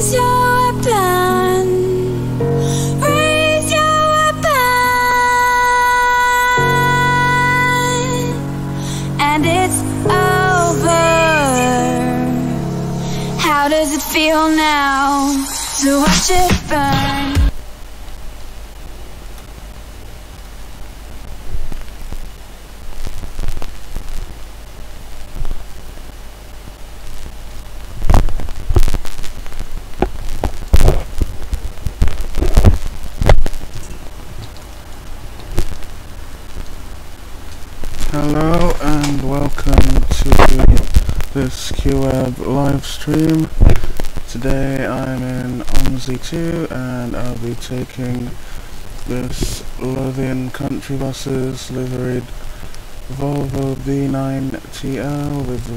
Raise your weapon. Raise your weapon. And it's over. How does it feel now to watch it burn? Hello and welcome to this QWeb live stream. Today I'm in OMSI 2 and I'll be taking this Lothian country buses liveried Volvo B9TL with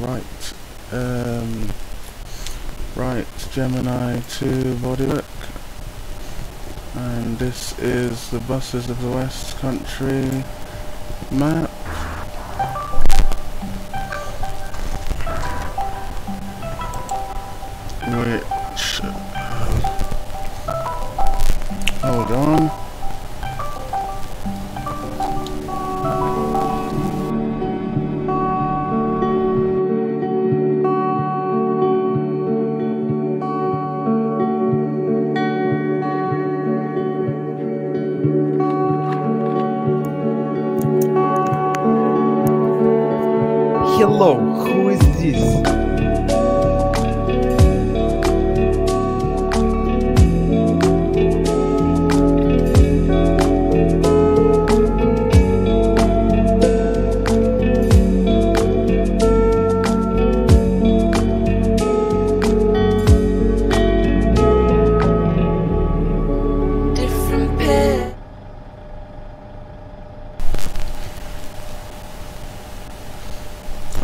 right Gemini 2 bodywork. And this is the buses of the Westcountry map. Which, hold on. Hello, who is this?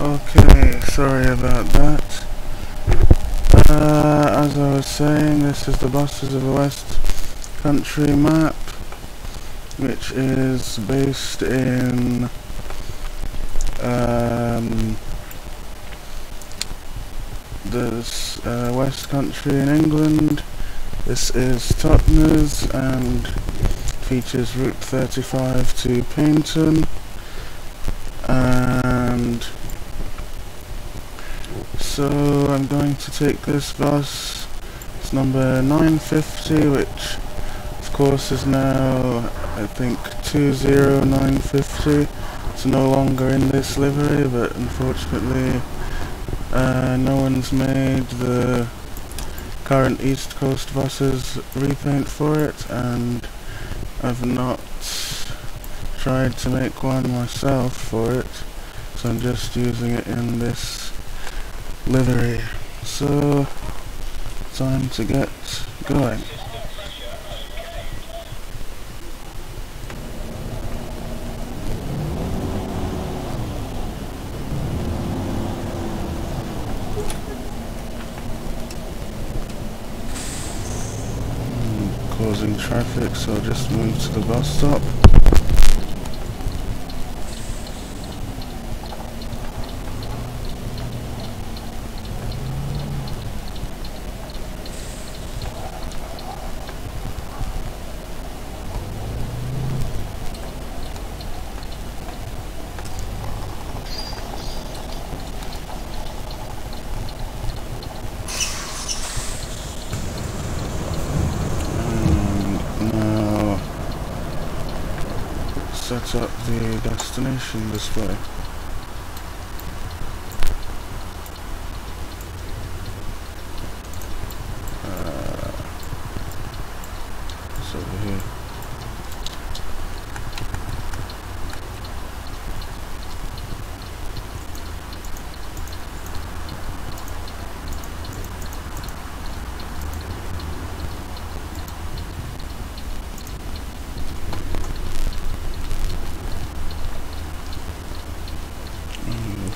Okay, sorry about that. As I was saying, this is the buses of the Westcountry map, which is based in this Westcountry in England. This is Totnes and features Route 35 to Paynton. And so I'm going to take this bus. It's number 950, which of course is now I think 20950. It's no longer in this livery, but unfortunately no one's made the current East Coast buses repaint for it, and I've not tried to make one myself for it, so I'm just using it in this livery. So, time to get going. Causing traffic, so I'll just move to the bus stop. Set up the destination display. It's over here.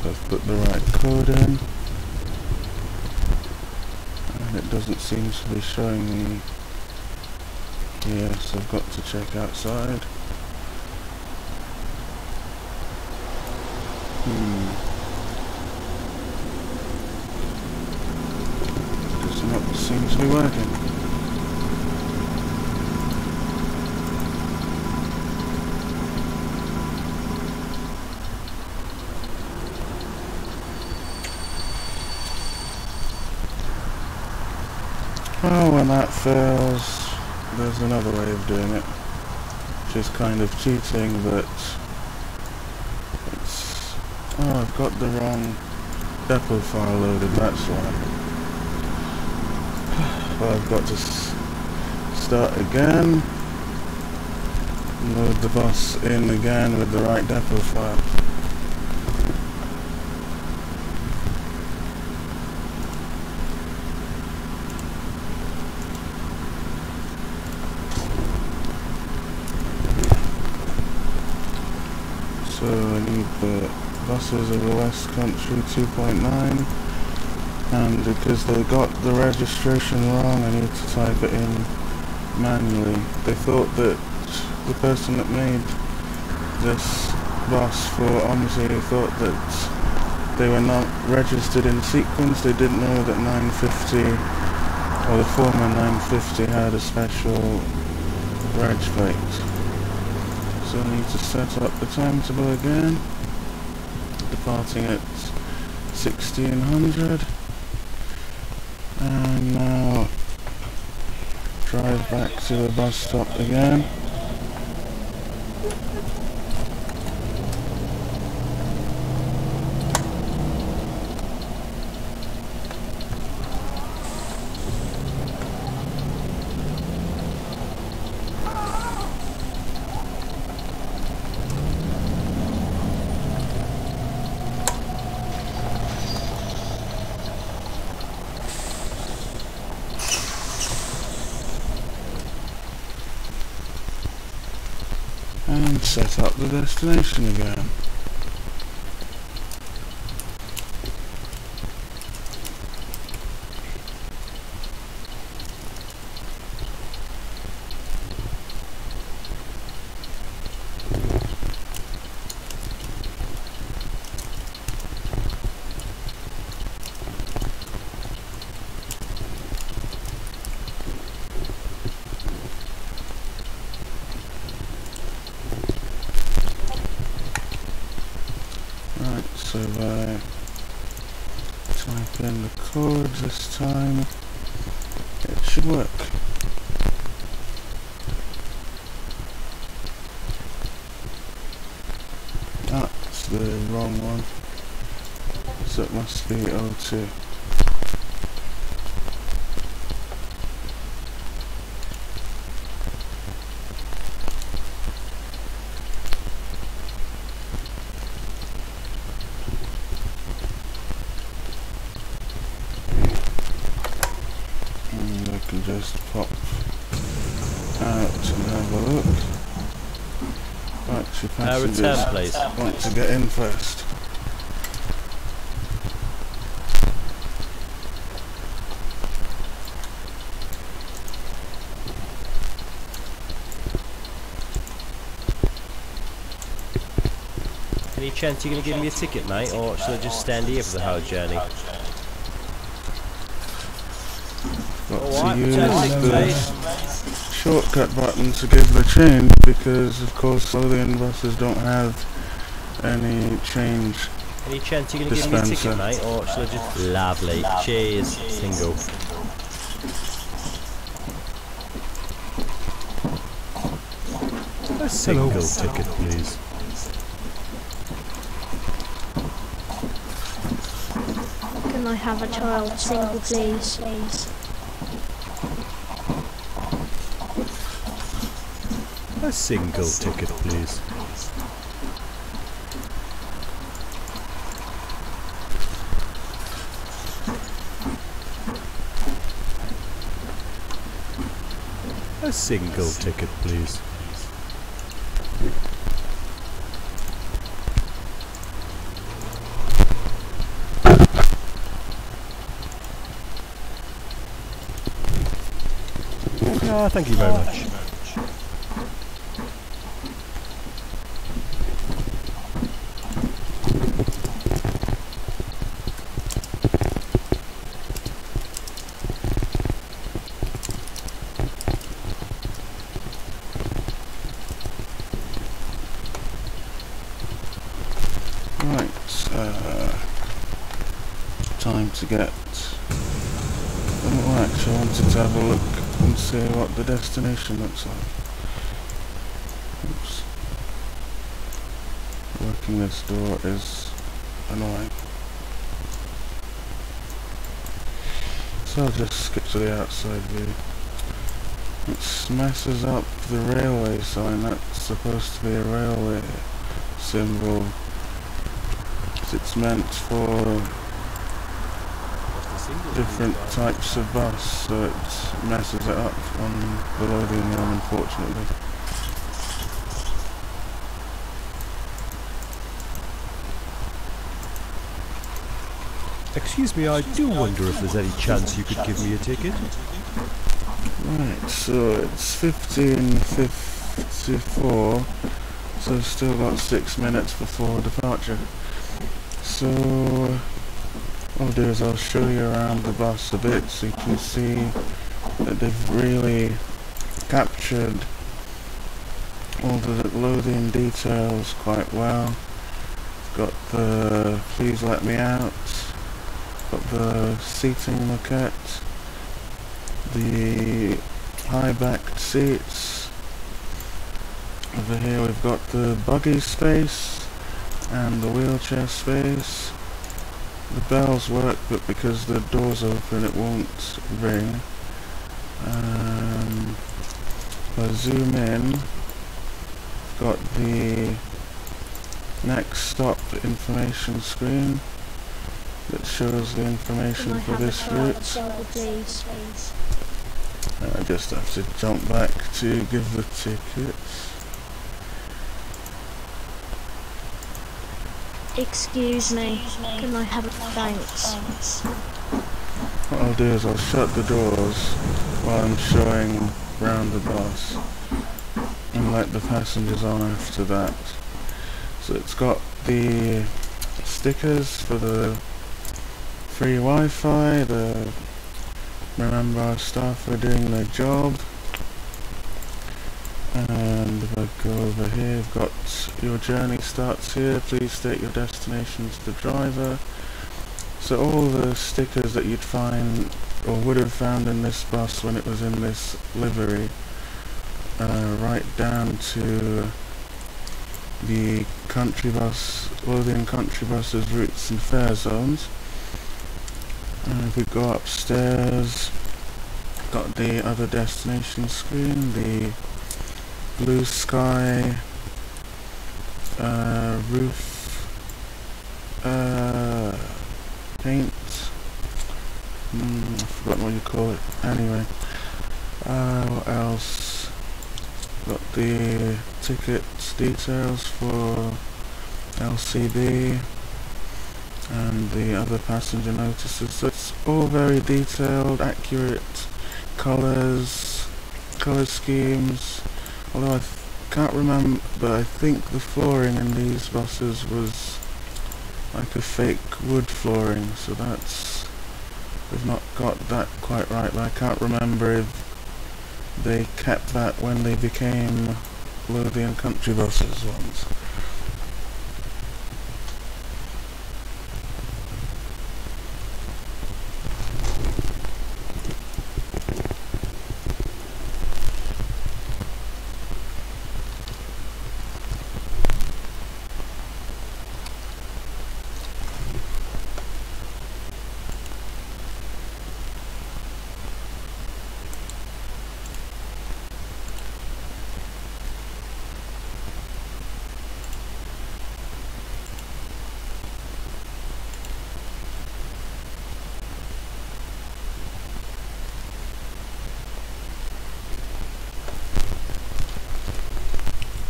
I've put the right code in, and it doesn't seem to be showing me here, so I've got to check outside. Does not seems to be working. Oh, when that fails, there's another way of doing it, which is kind of cheating, but it's... Oh, I've got the wrong depot file loaded, that's why. Well, I've got to start again, load the bus in again with the right depot file. So I need the buses of the Westcountry 2.9, and because they got the registration wrong I need to type it in manually. They thought that the person that made this bus for OMSI thought that they were not registered in sequence. They didn't know that 950, or the former 950, had a special reg plate. So I need to set up the timetable again, departing at 1600, and now drive back to the bus stop again. And set up the destination again. So if I type in the code this time, it should work. That's the wrong one, so it must be 02. Just pop out and have a look. Right, your passengers want to get in first. Any chance you're going to give me a ticket, mate, or should I just stand here for the whole journey? Got to use the shortcut button to give the change, because of course Lothian buses don't have any change. Any chance you're going to give me a ticket, mate, or should I just... Lovely. Cheers. Single. A single ticket, please. Can I have a child single, please? A single ticket, please. A single ticket, please. Thank you very much. to get... Oh, actually I wanted to have a look and see what the destination looks like. Oops. Working this door is annoying. So I'll just skip to the outside view. It messes up the railway sign. That's supposed to be a railway symbol. It's meant for different types of bus, so it messes it up on the Lothian one, unfortunately. Excuse me, I do wonder if there's any chance you could give me a ticket? Right, so it's 15:54, so still got 6 minutes before departure. So what I'll do is I'll show you around the bus a bit so you can see that they've really captured all the Lothian details quite well. Got the "Please Let Me Out", got the seating maquette, the high-backed seats. Over here we've got the buggy space and the wheelchair space. The bells work, but because the door's open it won't ring. If I zoom in, got the next stop information screen that shows the information for this route. I just have to jump back to give the tickets. Excuse me, can I have a thanks? What I'll do is I'll shut the doors while I'm showing round the bus and let the passengers on after that. So it's got the stickers for the free Wi-Fi, the remember our staff are doing their job, and if I go over here, we've got your journey starts here, please state your destination to the driver. So all the stickers that you'd find or would have found in this bus when it was in this livery, right down to the country bus, Lothian country buses, routes and fare zones. And if we go upstairs, got the other destination screen, the blue sky roof paint. I forgot what you call it. Anyway, what else? Got the tickets details for LCB and the other passenger notices. So it's all very detailed, accurate colours, colour schemes. Although I can't remember, but I think the flooring in these buses was like a fake wood flooring, so that's, they've not got that quite right, but I can't remember if they kept that when they became Lothian country buses ones.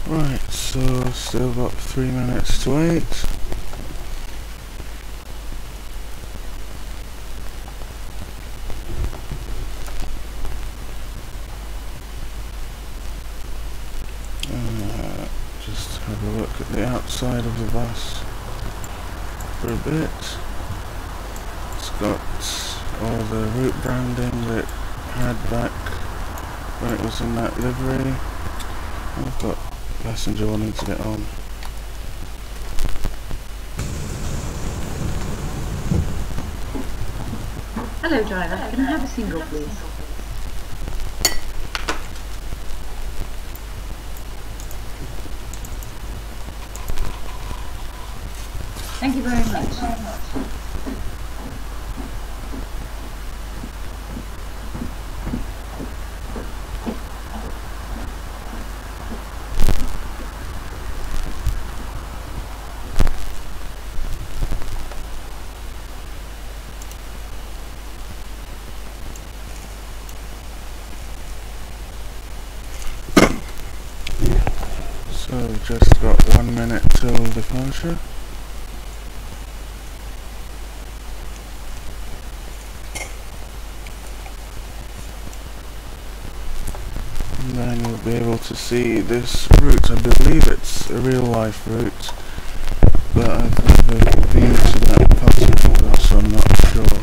Right, so still got 3 minutes to wait. Just have a look at the outside of the bus for a bit. It's got all the route branding that it had back when it was in that livery. I've got passenger wanting to get on. Hello driver, can I have a single please? Thank you very much. So we've just got 1 minute till departure. And then you'll be able to see this route. I believe it's a real life route, but I've never been to that part of England, so I'm not sure.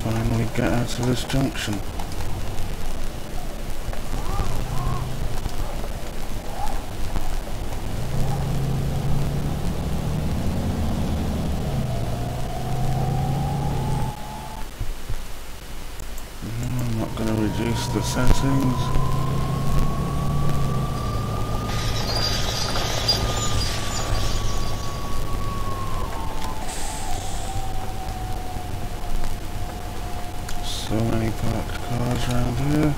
Finally get out of this junction. No, I'm not going to reduce the settings. So many parked cars around here.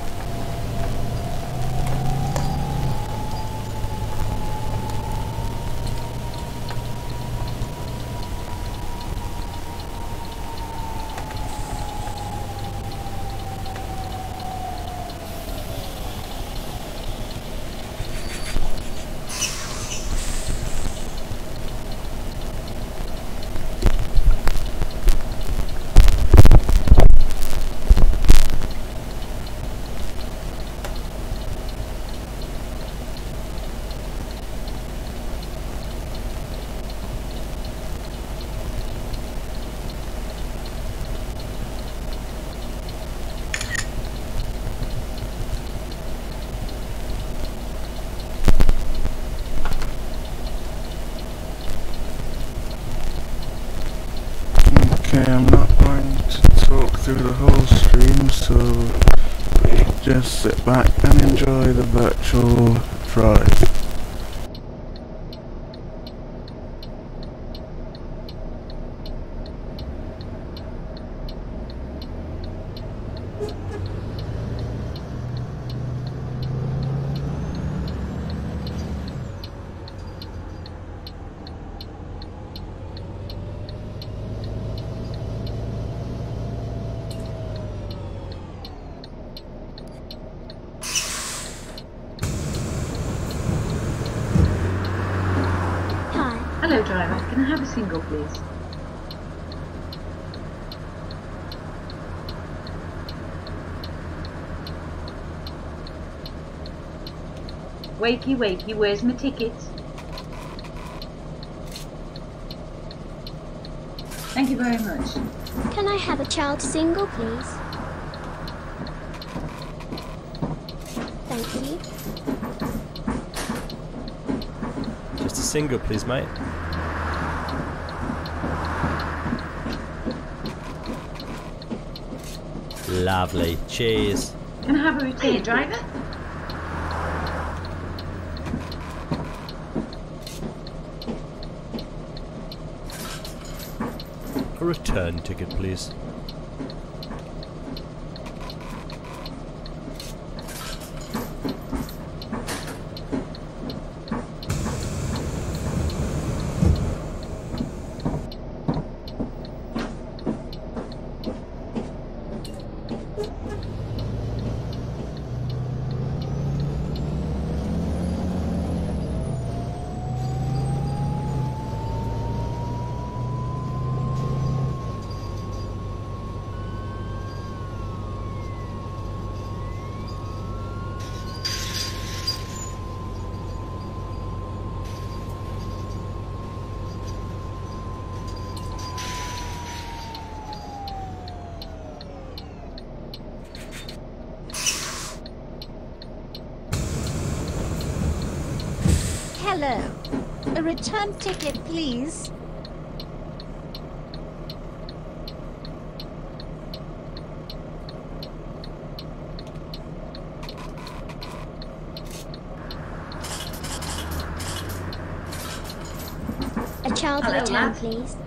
Okay, I'm not going to talk through the whole stream, so just sit back and enjoy the virtual drive. have a single, please? Wakey, wakey, where's my ticket? Thank you very much. Can I have a child single, please? Thank you. Just a single, please, mate. Lovely. Cheers. Can I have a return driver? A return ticket, please. Hello. A return ticket, please. A child Hello, return, ma'am. please.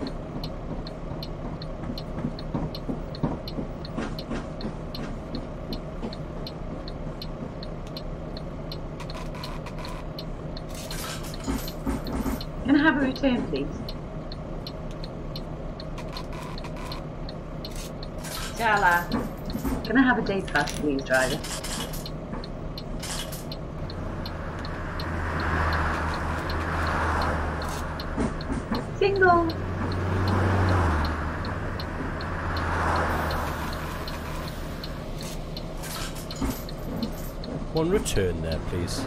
Can I have a return, please? Jala. Can I have a day pass, please, driver? Single. One return there, please.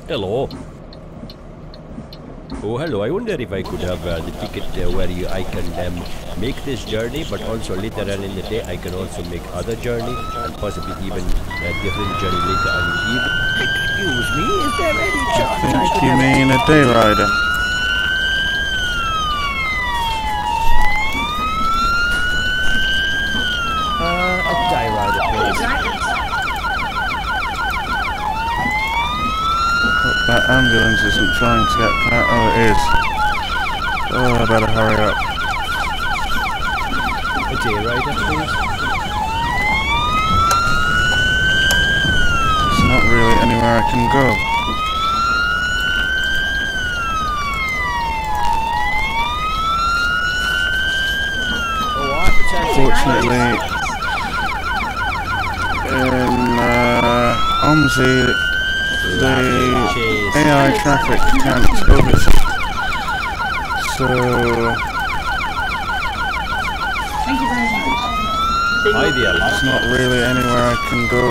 Hello. Oh, hello. I wonder if I could have the ticket where I can make this journey, but also later on in the day I can also make other journey and possibly even a different journey later on in the evening. Excuse me, is there any chance I could You have mean a day rider? a day rider, please? That ambulance isn't trying to get past. Oh, it is. Oh, I better hurry up. A day rider, please? There's not really anywhere I can go. Oh, what? Fortunately, in OMSI, the Cheers. AI traffic can't overtake. So Thank you very much. Hi there. there's not really anywhere I can go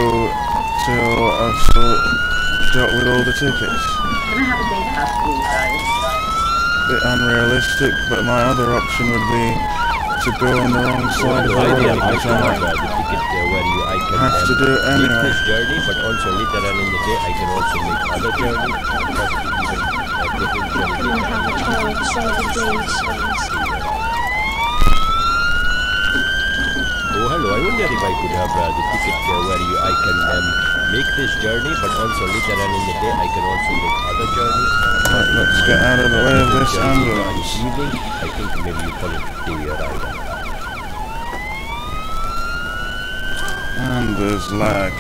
till I've dealt with all the tickets. Can I have a day pass, please, guys? Bit unrealistic, but my other option would be to go on the wrong side of the Hi there. road, I which can I have might the ticket where I can have to do make anyway. this journey, but also later on in the day I can also make other journey, possibly even a different journey. Can I have a child single, please? Oh, hello. I wonder if I could have the ticket where I can make this journey, but also later on in the day I can also make other journeys. Right, let's get out of the way of this This ambulance. evening, I think maybe you call it the rider. And there's lag.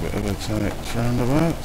Bit of a tight roundabout.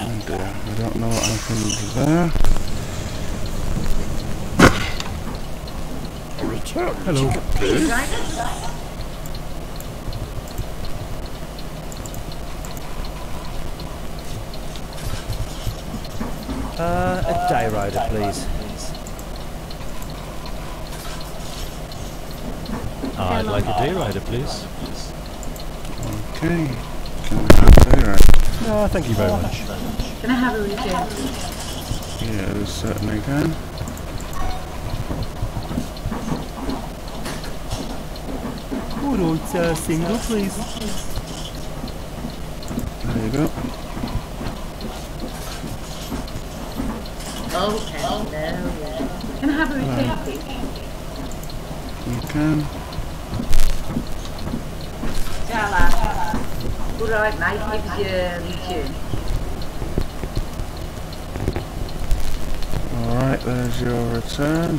And I don't know what happened there. Hello. A day rider, please. I'd like a day rider, please. Okay. Can we have a day ride? Thank you very much. Can I have a return? Yeah, we certainly can. Alright, single, please. There you go. Okay. No. Can I have a return, please? You can. Alright, mate, give your return. Alright, there's your return.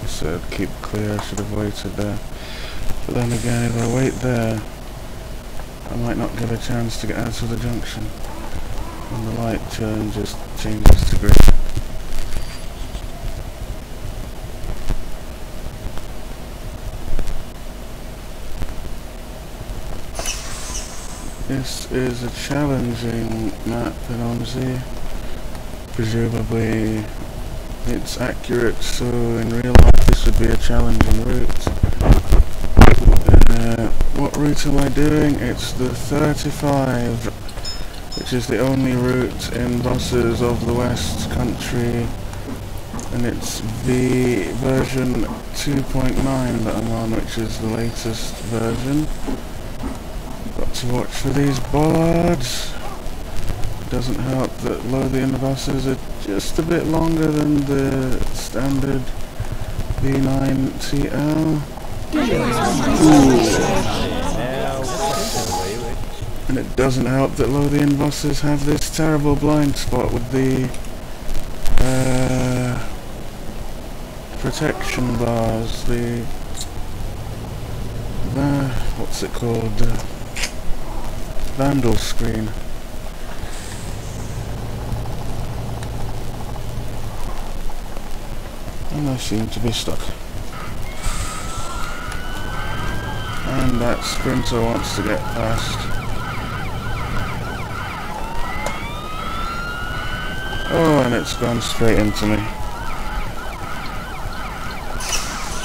Said keep clear, I should have waited there. But then again, if I wait there, I might not get a chance to get out of the junction. And the light just changes to green. This is a challenging map in OMSI. Presumably it's accurate, so in real life this would be a challenging route. What route am I doing? It's the 35, which is the only route in buses of the Westcountry, and it's the version 2.9 that I'm on, which is the latest version. Got to watch for these bollards. Doesn't help that Lothian buses are just a bit longer than the standard B9TL. And it doesn't help that Lothian buses have this terrible blind spot with the protection bars, the what's it called? Vandal screen. And I seem to be stuck. And that sprinter wants to get past. Oh, and it's gone straight into me.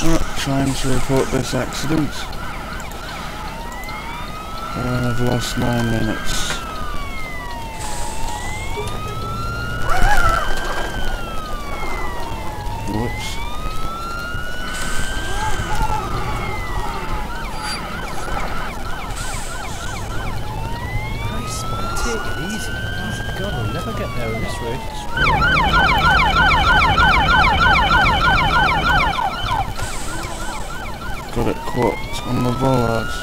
Oh, trying to report this accident. I've lost 9 minutes. Whoops. Christ, man, take it easy. Oh, God, we'll never get there at this rate. Got it caught on the bollards.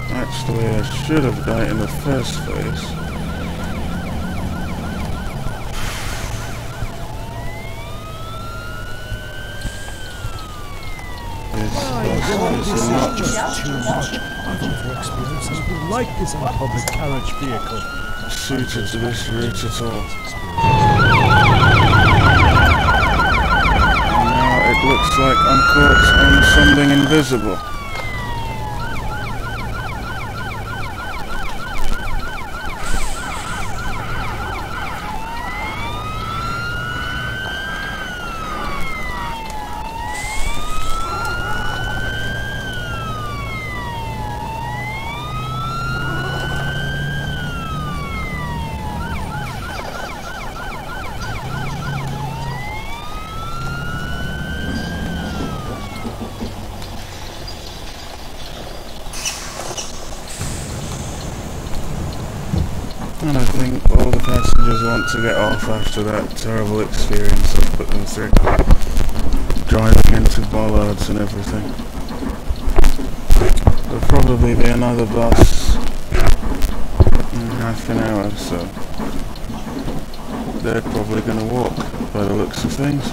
That's the way I should have done it in the first place. This is not Just too much. I've never experienced something like this on a public carriage vehicle. suited to this route at all. And now it looks like I'm caught on something invisible. And I think all the passengers want to get off after that terrible experience I've put them through. Driving into bollards and everything. There'll probably be another bus in half an hour, so they're probably going to walk by the looks of things.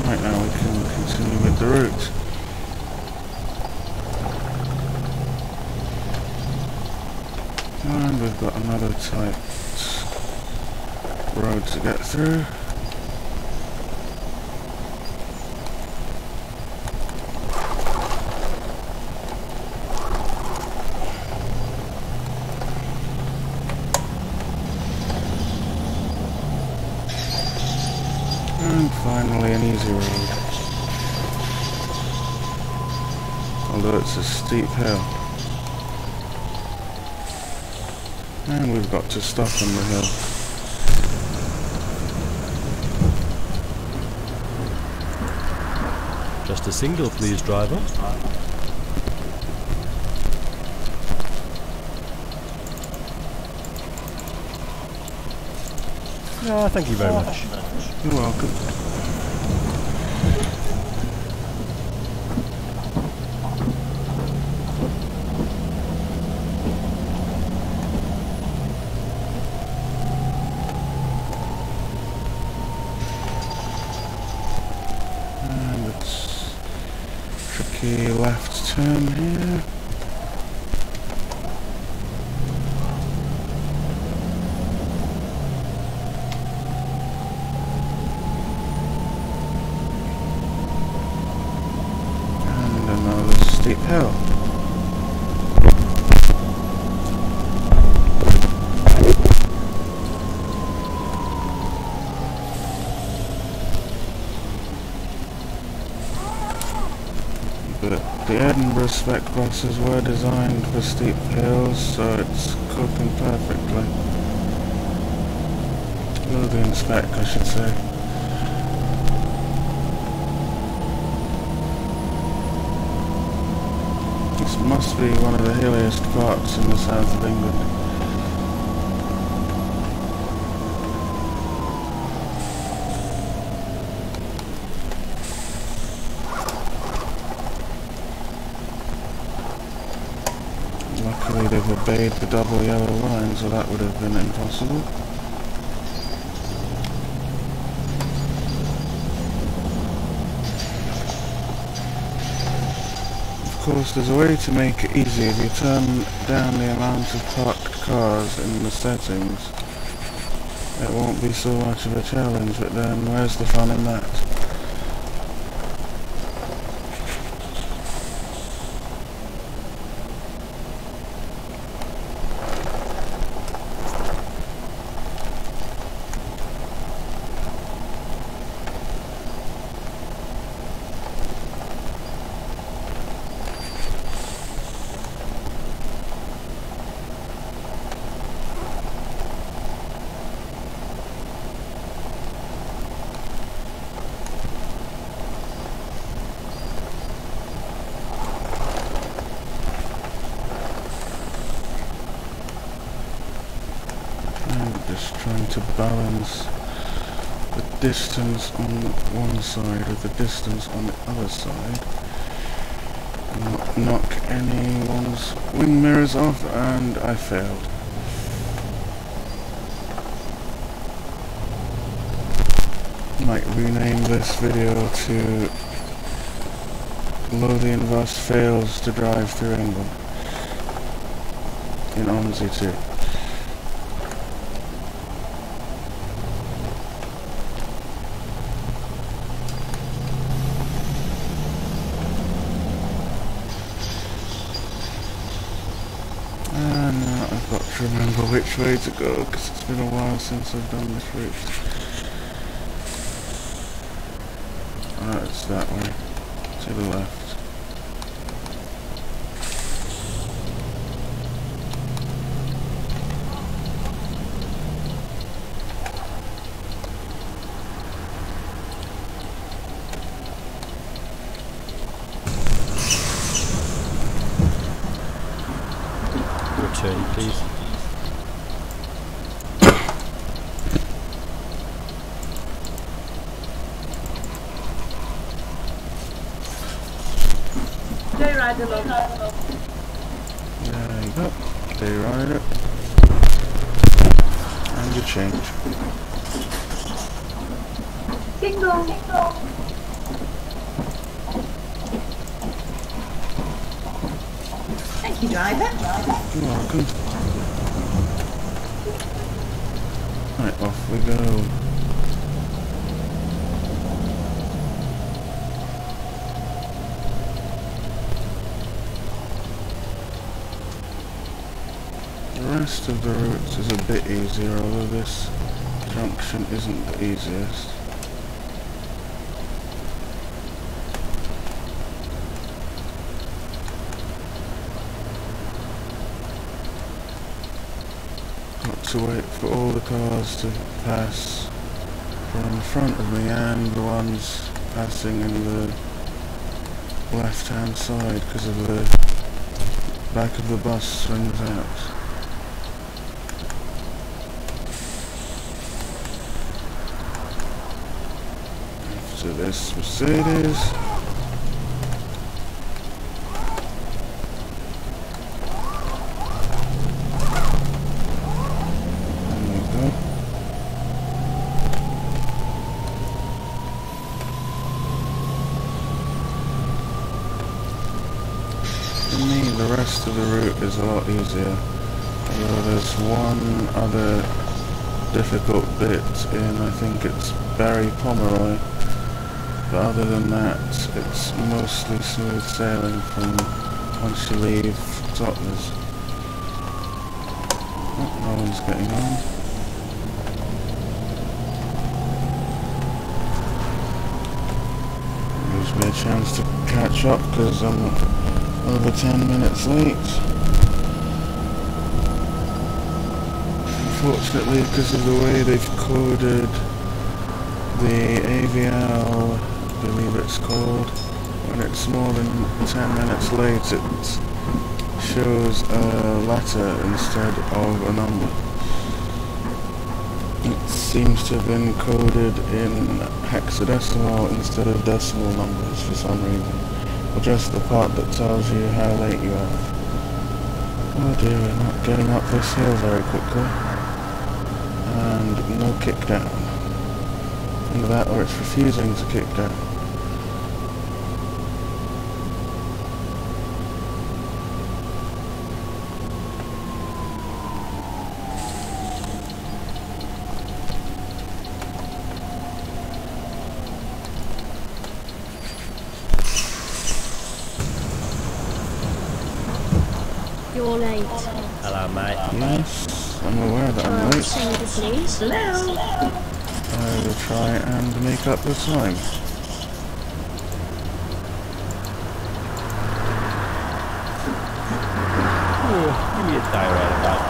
Right, now we can continue with the route. And we've got another tight road to get through. And finally an easy road. Although it's a steep hill. And we've got to stop on the hill. Just a single, please, driver. Thank you very much. You're welcome. And it's tricky left turn here. The Edinburgh spec buses were designed for steep hills, so it's coping perfectly. Lothian spec, I should say. This must be one of the hilliest parts in the south of England. Luckily they've obeyed the double yellow lines, or that would have been impossible. Of course, there's a way to make it easy. If you turn down the amount of parked cars in the settings, it won't be so much of a challenge, but then where's the fun in that? Just trying to balance the distance on one side with the distance on the other side and not knock anyone's wing mirrors off, and I failed. Might rename this video to Lothian bus fails to drive through England in OMSI 2. And now I've got to remember which way to go, because it's been a while since I've done this route. Ah, it's that way, to the left. Return, please. Joyride along. There you go. Day rider. And your change. Single. Thank you, driver. You're welcome. Right, off we go. The rest of the route is a bit easier, although this junction isn't the easiest. Got to wait for all the cars to pass from in front of me and the ones passing in the left hand side because of the back of the bus swings out. After this Mercedes. For me, the rest of the route is a lot easier, although there's one other difficult bit in, I think it's Barry Pomeroy, but other than that, it's mostly smooth sailing from once you leave Totnes. Oh, no one's getting on. Gives me a chance to catch up because I'm over 10 minutes late. Unfortunately, because of the way they've coded the AVL, I believe it's called, when it's more than 10 minutes late, it shows a letter instead of a number. It seems to have been coded in hexadecimal instead of decimal numbers for some reason, or just the part that tells you how late you are. Oh dear, we're not getting up this hill very quickly. And no kick down. Either that or it's refusing to kick down. You're late. Hello, mate. Yes, I'm aware that I'm late. Single, please. Hello. I will try and make up the time. Oh, give me a tie right about.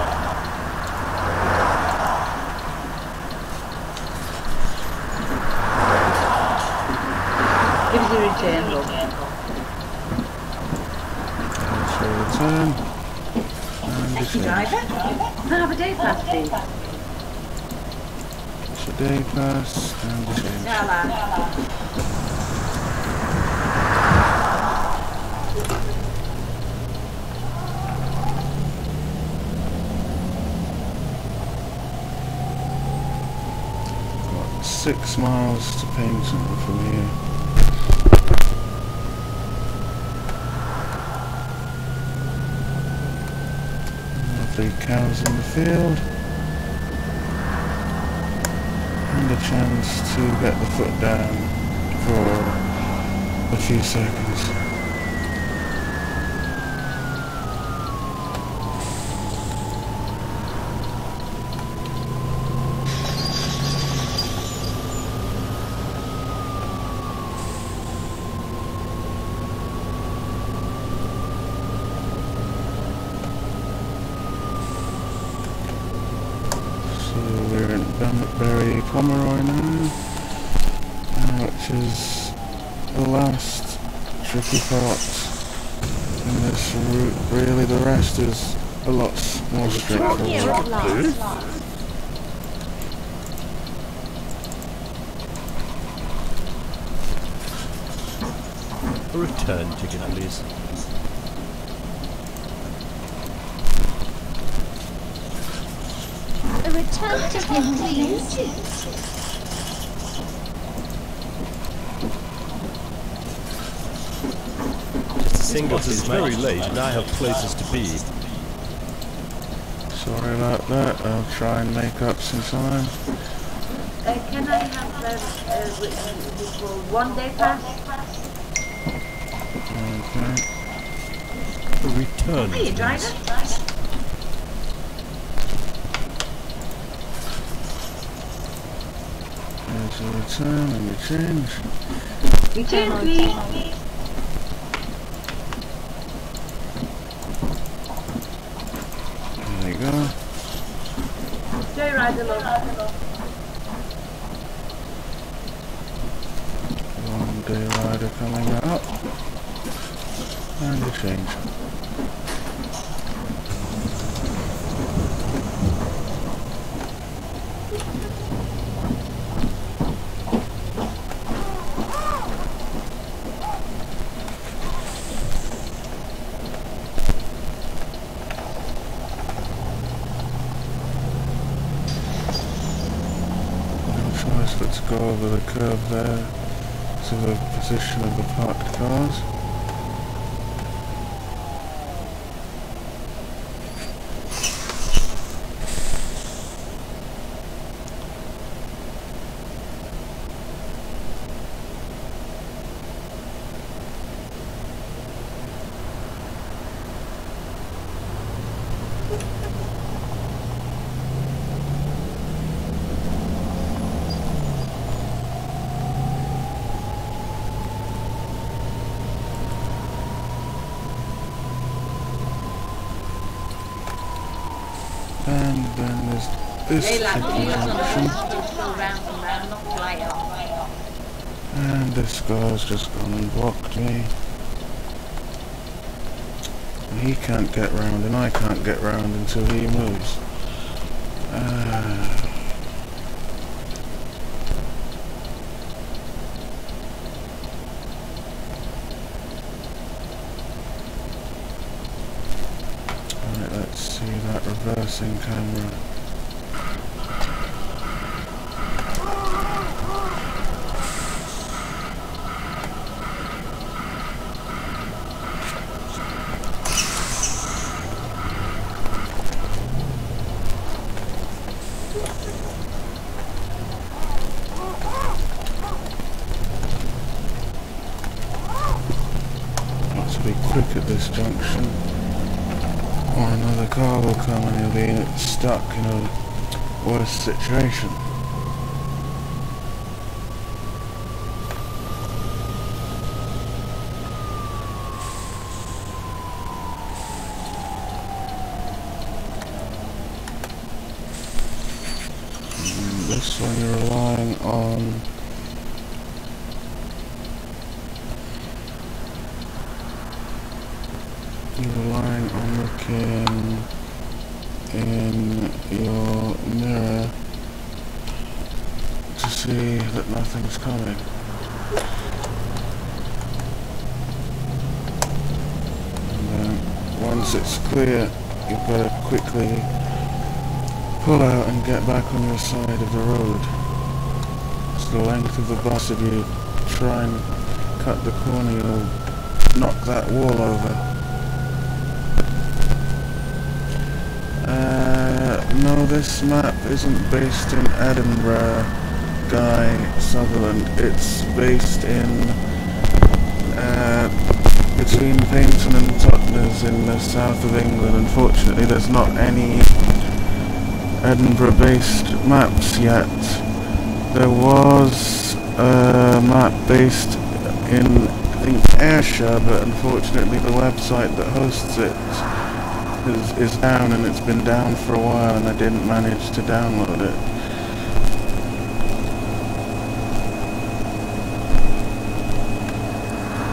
Gives you a return, love. Return. And Thank you, descend. driver. Can I have a day pass, please? It's a day pass and descend. Stella. Got 6 miles to Paynton from here. Lovely cows in the field. And a chance to get the foot down for a few seconds. We're in Bunbury Pomeroy now, which is the last tricky part in this route. Really, the rest is a lot more Here straightforward. at last. A return ticket, please. A return ticket, please. Just a single, It's please, very mate. late and I have places to be. Sorry about that, I'll try and make up some time. Can I have for 1 day pass? Okay. A return, Are you please. driver? There's a return and a change. Return, please. There you go. Joyrider, love. One day rider coming up. And a change. But to go over the curve there to the position of the parked cars. And then there's this tricky junction. And this guy's just gone and blocked me. He can't get round and I can't get round until he moves. Right, let's see that reversing camera. Be quick at this junction, or another car will come and you'll be stuck in a worse situation. And this one you're relying on looking in your mirror to see that nothing's coming. And then once it's clear, you've got to quickly pull out and get back on your side of the road. It's the length of the bus. If you try and cut the corner, you'll knock that wall over. No, this map isn't based in Edinburgh, Guy Sutherland. It's based in between Paynton and Totnes in the south of England. Unfortunately, there's not any Edinburgh-based maps yet. There was a map based in, I think, Ayrshire, but unfortunately the website that hosts it is down, and it's been down for a while, and I didn't manage to download it.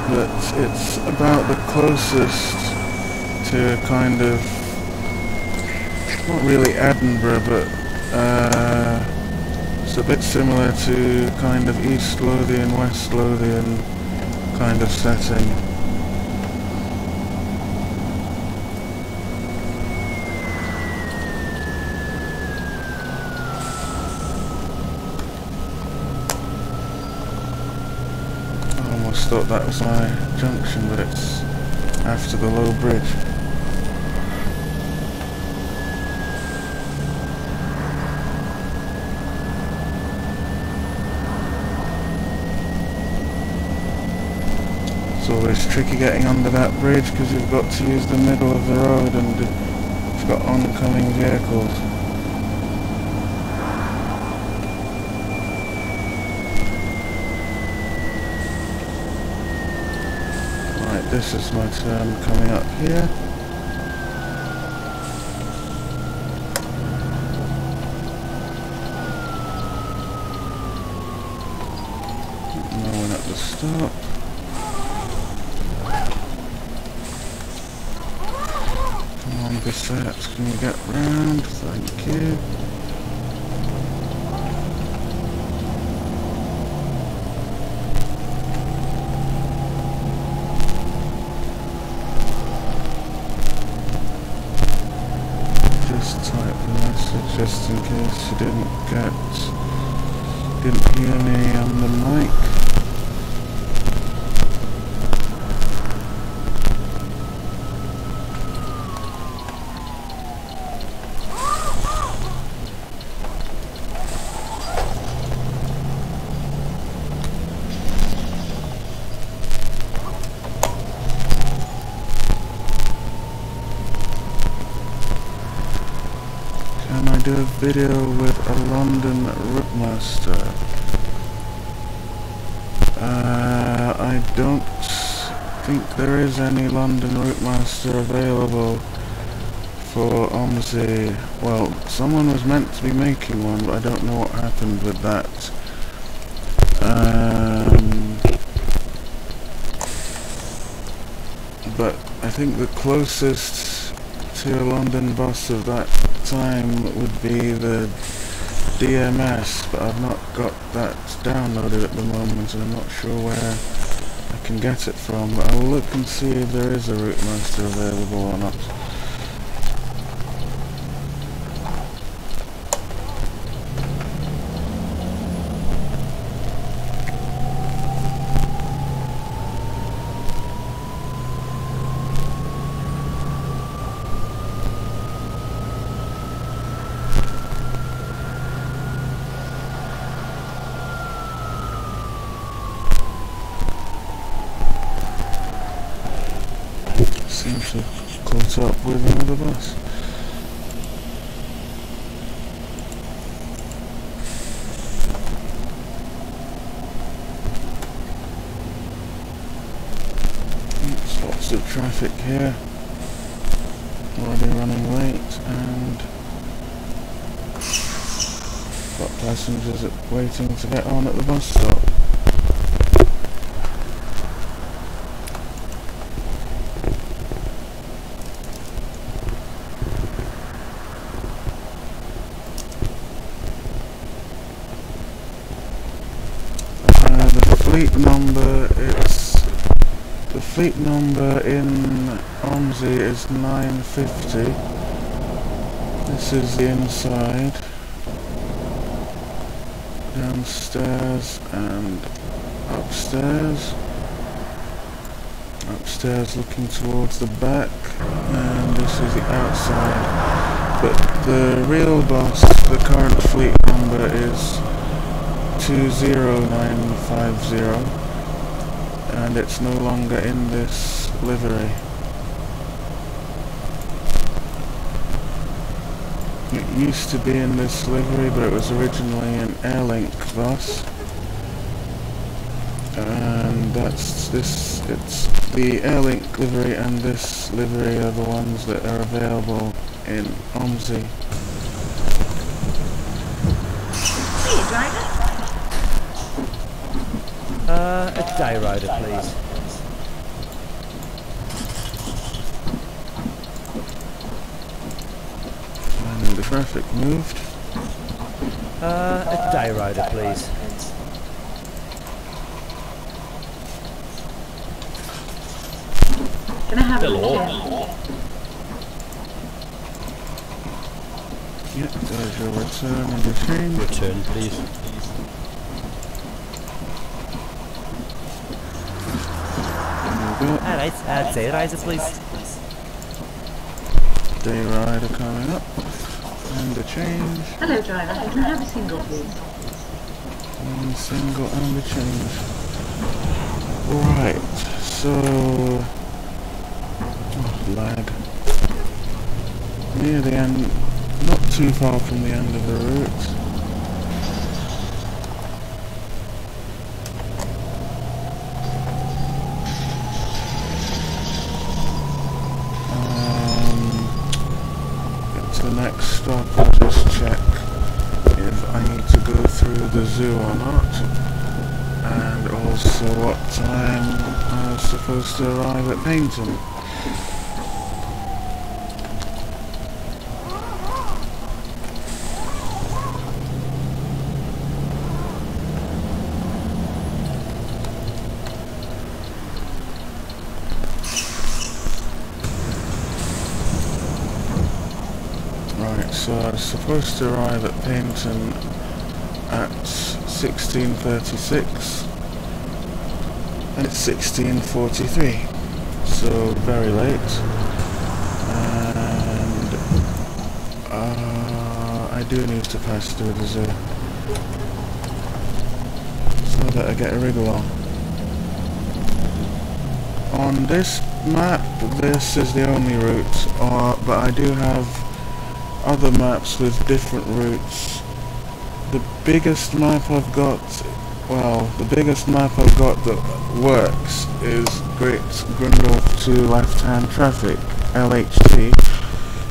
But it's about the closest to kind of, not really Edinburgh, but it's a bit similar to kind of East Lothian, West Lothian kind of setting. Thought that was my junction, but it's after the low bridge. It's always tricky getting under that bridge because you've got to use the middle of the road and you've got oncoming vehicles. This is my turn coming up here. No one at the stop. Come on, Bissettes, can you get round? Thank you. Just in case you didn't hear me on the mic. Do a video with a London route master. I don't think there is any London route master available for OMSI. Well, someone was meant to be making one, but I don't know what happened with that. But I think the closest to a London bus of that time would be the DMS, but I've not got that downloaded at the moment and I'm not sure where I can get it from, but I will look and see if there is a Route Master available or not. Seems to have caught up with another bus. There's lots of traffic here. Already running late, and got passengers waiting to get on at the bus stop. The fleet number in OMSI is 950. This is the inside, downstairs and upstairs. Upstairs looking towards the back, and this is the outside. But the real bus, the current fleet number is 20950, and it's no longer in this livery. It used to be in this livery, but it was originally an Airlink bus, and that's this. It's the Airlink livery and this livery are the ones that are available in OMSI. Hey, driver. A day rider, please. And the traffic moved. A day rider, please. Can I have a Hello. chair? Yep, there's your return and your change. Return, please. Alright, day rider, please. Day rider coming up. And the change. Hello, driver. Can I have a single, please? One single and the change. Right, so... Oh, lag. Near the end, not too far from the end of the route. The next stop, I'll just check if I need to go through the zoo or not, and also what time I was supposed to arrive at Paynton. So I was supposed to arrive at Paynton at 16:36 and it's 16:43, so very late, and I do need to pass through the zoo so that I get a wriggle on. On this map, this is the only route, but I do have other maps with different routes. The biggest map I've got, the biggest map I've got that works is Great Grundle to left-hand traffic, LHT,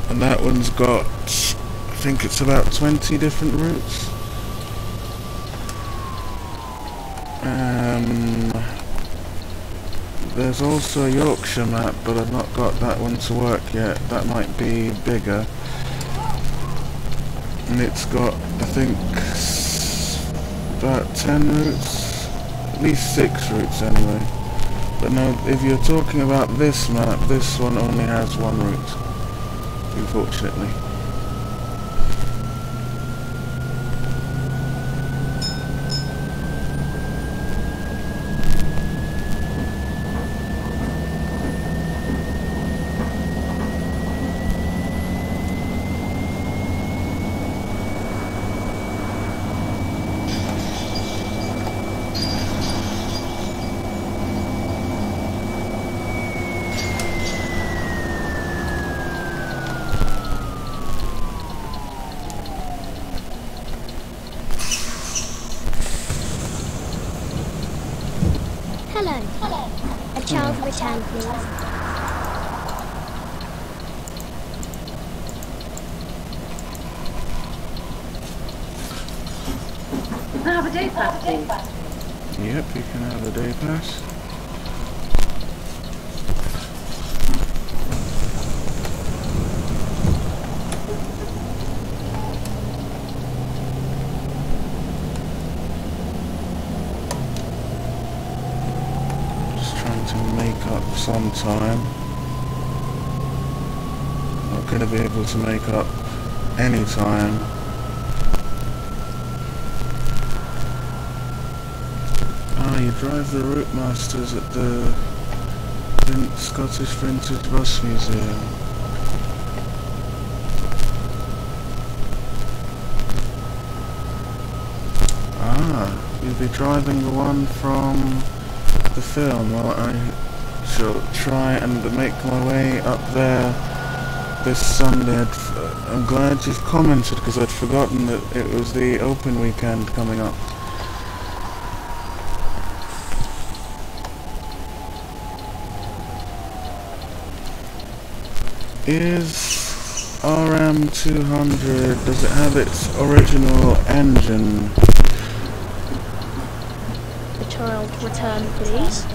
And that one's got, I think it's about 20 different routes. There's also a Yorkshire map, but I've not got that one to work yet. That might be bigger. And it's got, I think, about 10 routes, at least 6 routes anyway. But no, if you're talking about this map, this one only has one route, unfortunately. Hello. A child return, please. Can I have a day pass, please? Yep, you can have a day pass. Make up some time. Not going to be able to make up any time. Ah, you drive the Route Masters at the Scottish Vintage Bus Museum. Ah, you'll be driving the one from the film. Well, I shall try and make my way up there this Sunday. I'm glad you've commented, because I'd forgotten that it was the open weekend coming up. Is RM200, does it have its original engine? Child return, please.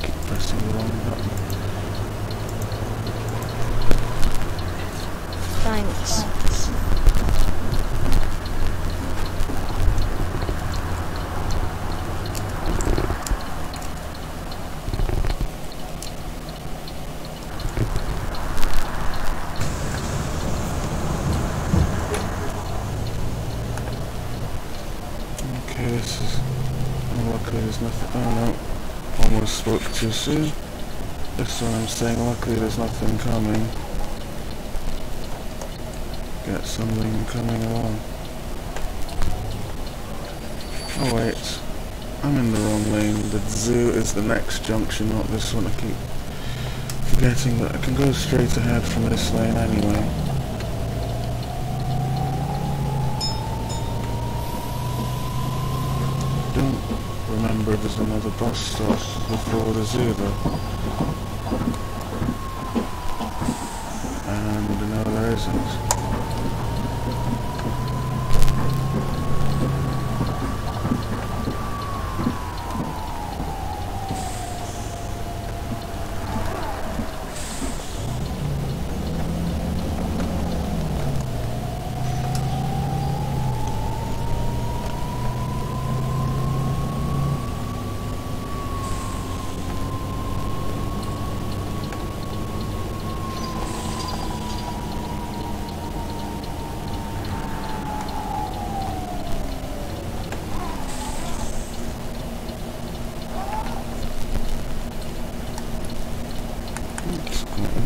Keep pressing the wrong button. Thanks. This is, luckily there's nothing, oh no, almost spoke too soon. This one I'm saying, luckily there's nothing coming. Get something coming along. Oh wait, I'm in the wrong lane. The zoo is the next junction, not this one. I keep forgetting that I can go straight ahead from this lane anyway. Don't remember if there's another bus stop before the zoo though. And no, there isn't.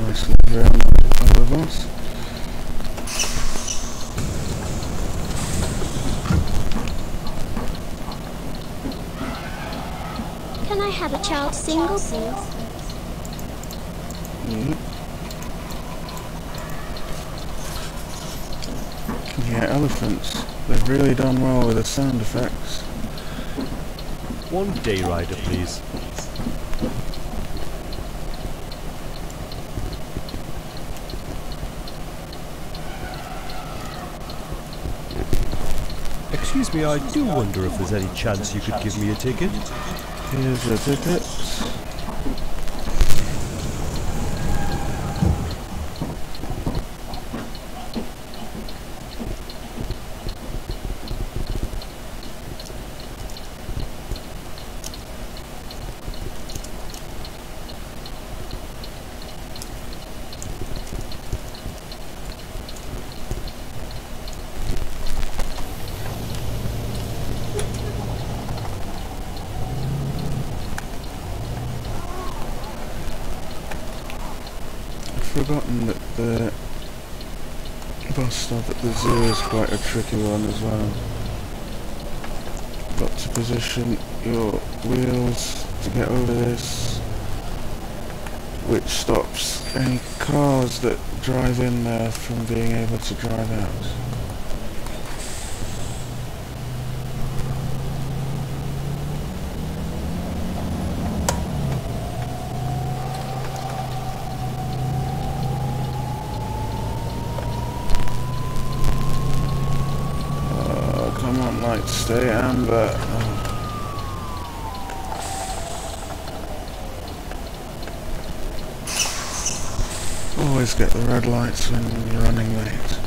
Nice look around the bus. Can I have a child single, please? Yeah, elephants. They've really done well with the sound effects. One day rider, please. Excuse me, I do wonder if there's any chance you could give me a ticket. Here's your ticket. Forgotten that the bus stop at the zoo is quite a tricky one as well. Got to position your wheels to get over this, which stops any cars that drive in there from being able to drive out. Might stay amber. Always get the red lights when you're running late.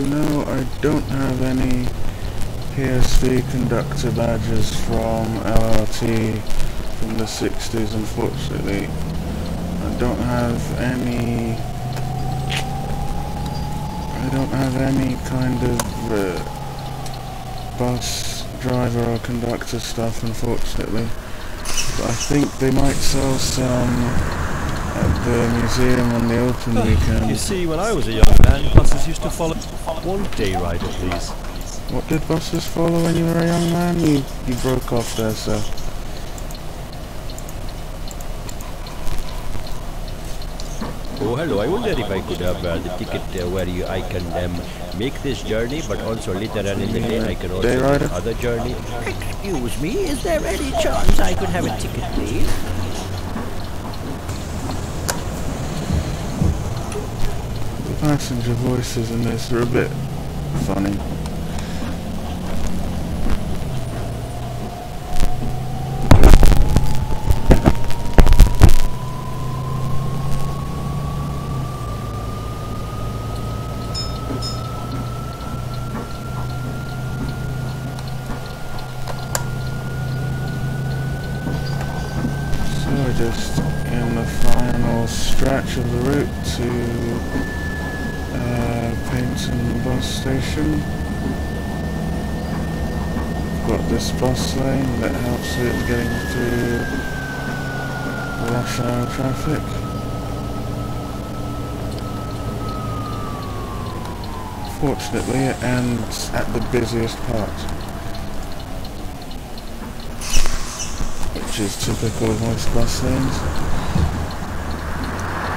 No, I don't have any PSV conductor badges from LRT from the 60s, unfortunately. I don't have any kind of bus driver or conductor stuff, unfortunately. But I think they might sell some at the museum on the open weekend. You see, when I was a young man, buses used to follow one day rider, please. What did buses follow when you were a young man? You broke off there, sir. Oh, hello. I wonder if I could have the ticket where I can make this journey, but also later on in the day I can also make other journey. Excuse me, is there any chance I could have a ticket, please? Passenger voices in this are a bit funny. So we're just in the final stretch of the route to Paynton bus station. Got this bus lane that helps with getting through rush hour traffic. Fortunately, it ends at the busiest part, which is typical of most bus lanes.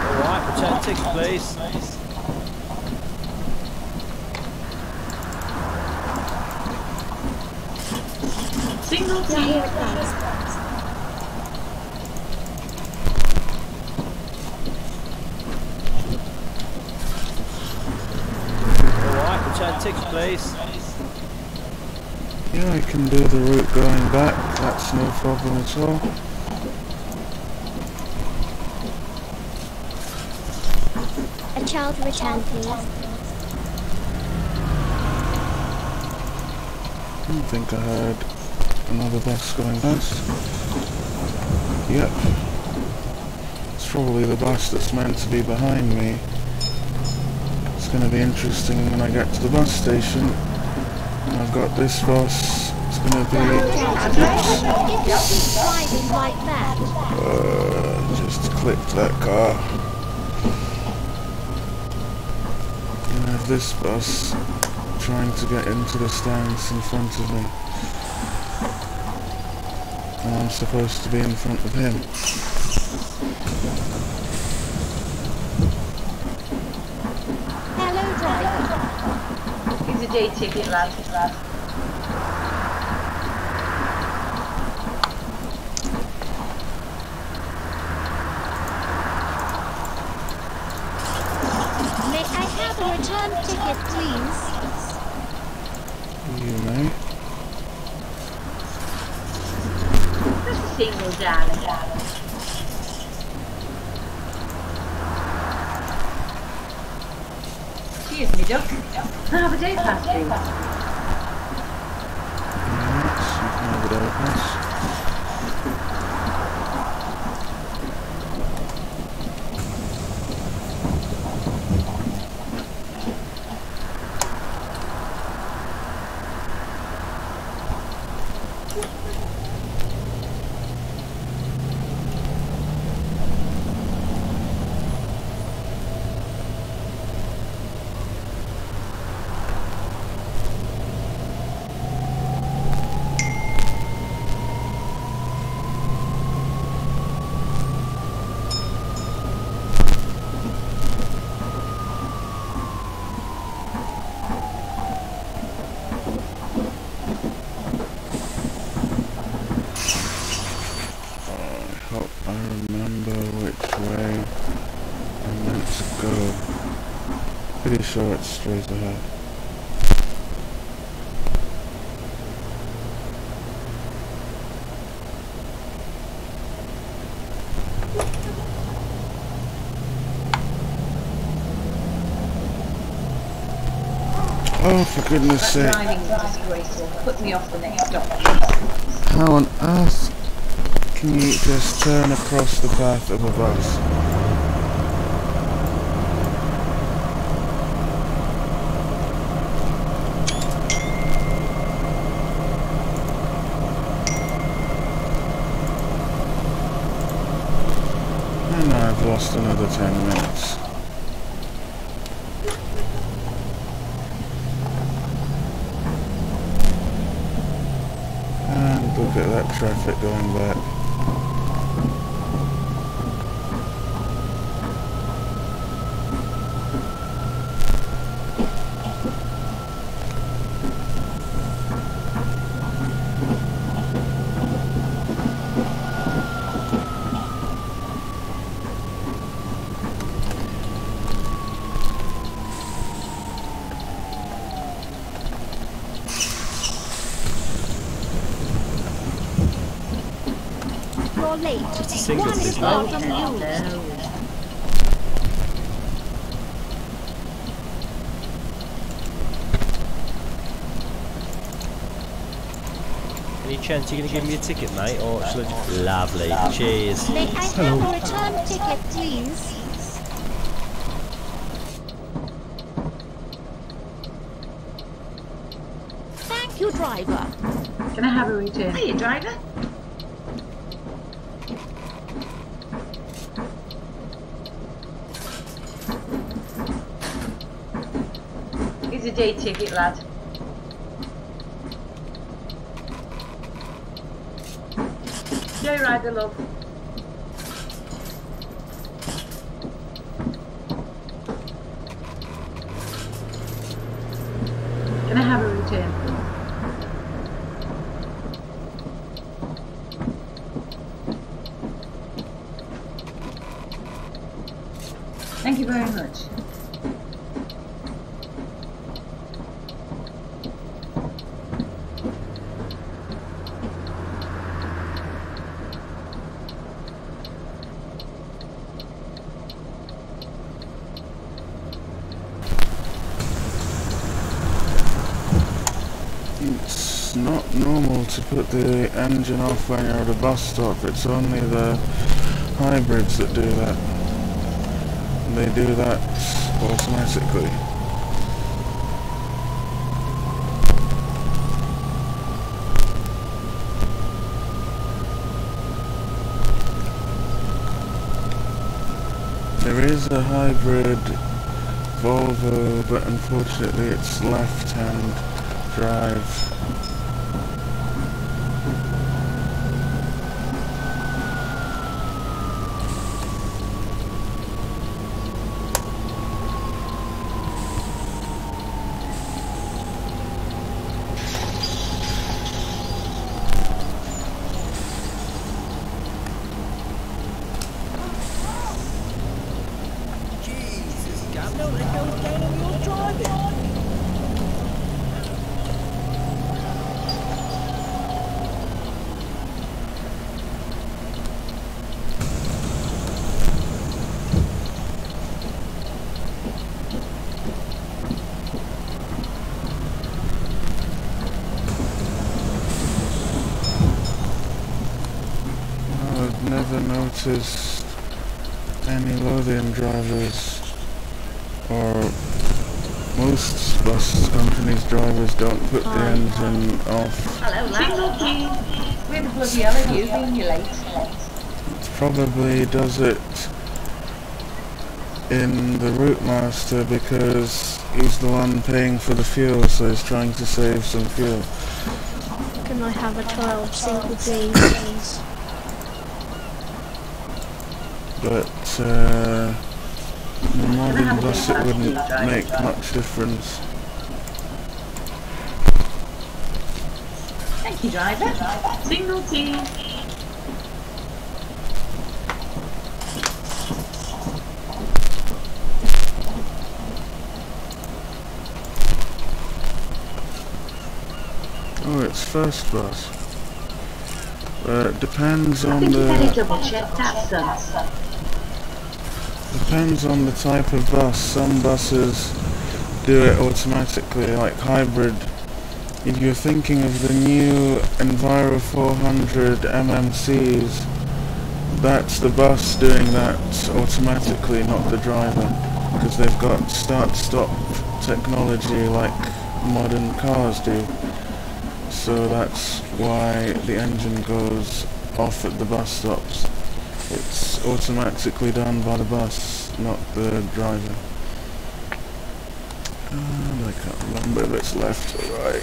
Alright, return ticket, please. Single Yeah, here it comes. Alright, return ticket, please. Yeah, I can do the route going back, that's no problem at all. A child return, please. I think I heard another bus going past. Yep. It's probably the bus that's meant to be behind me. It's going to be interesting when I get to the bus station. And I've got this bus. It's going to be... just clipped that car. And I have this bus trying to get into the stands in front of me. And I'm supposed to be in front of him. Hello, driver. Here's a day ticket, lad. May I have a return ticket, please? You may. Just a single, darling. Excuse me, duck. Can I have a day pass, please? Yes, you can have it open. I remember which way I'm meant to go. Pretty sure it's straight ahead. Oh, for goodness sake. Driving is disgraceful. Put me off the next stop. How on earth can you just turn across the path of a bus? And now I've lost another 10 minutes. And look at that traffic going back. You're late. Just a single, One is please. more from you. Any chance you're going to give me a ticket, mate? Or should I just... Lovely. Cheers. May I have a return ticket, please? Thank you, driver. Can I have a return? Hiya, driver. Here's a day ticket, lad. Joyrider, love. Can I have a return? Thank you very much. It's not not normal to put the engine off when you're at a bus stop. It's only the hybrids that do that. And they do that automatically. There is a hybrid Volvo, but unfortunately it's left-hand drive. I've never noticed any Lothian drivers, or most bus companies' drivers don't put the engine off. Hello, lad. Where the bloody hell are you being late? Probably does it in the route master because he's the one paying for the fuel, so he's trying to save some fuel. Can I have a 12 single D, please? But the modern bus, it wouldn't make much difference. Thank you, driver. Single T. Oh, it's first bus. It depends on You better the double check that, son. depends on the type of bus. Some buses do it automatically, like hybrid. If you're thinking of the new Enviro 400 MMCs, that's the bus doing that automatically, not the driver, because they've got start-stop technology like modern cars do. So that's why the engine goes off at the bus stops. It's automatically done by the bus, not the driver. And I can't remember if it's left or right. I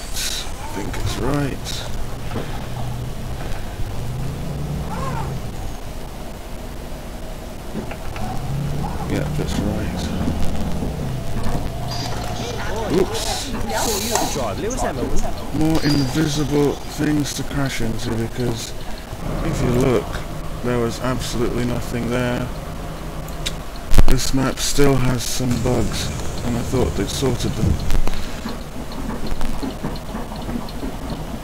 think it's right. Yep, it's right. Oops. More invisible things to crash into, because if you look, there was absolutely nothing there. This map still has some bugs, and I thought they'd sorted them.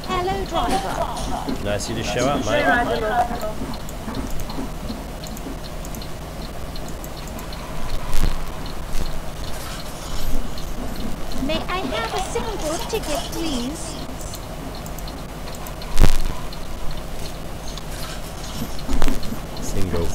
Hello, driver. Nice of you to show up, mate. May I have a single ticket, please? Single.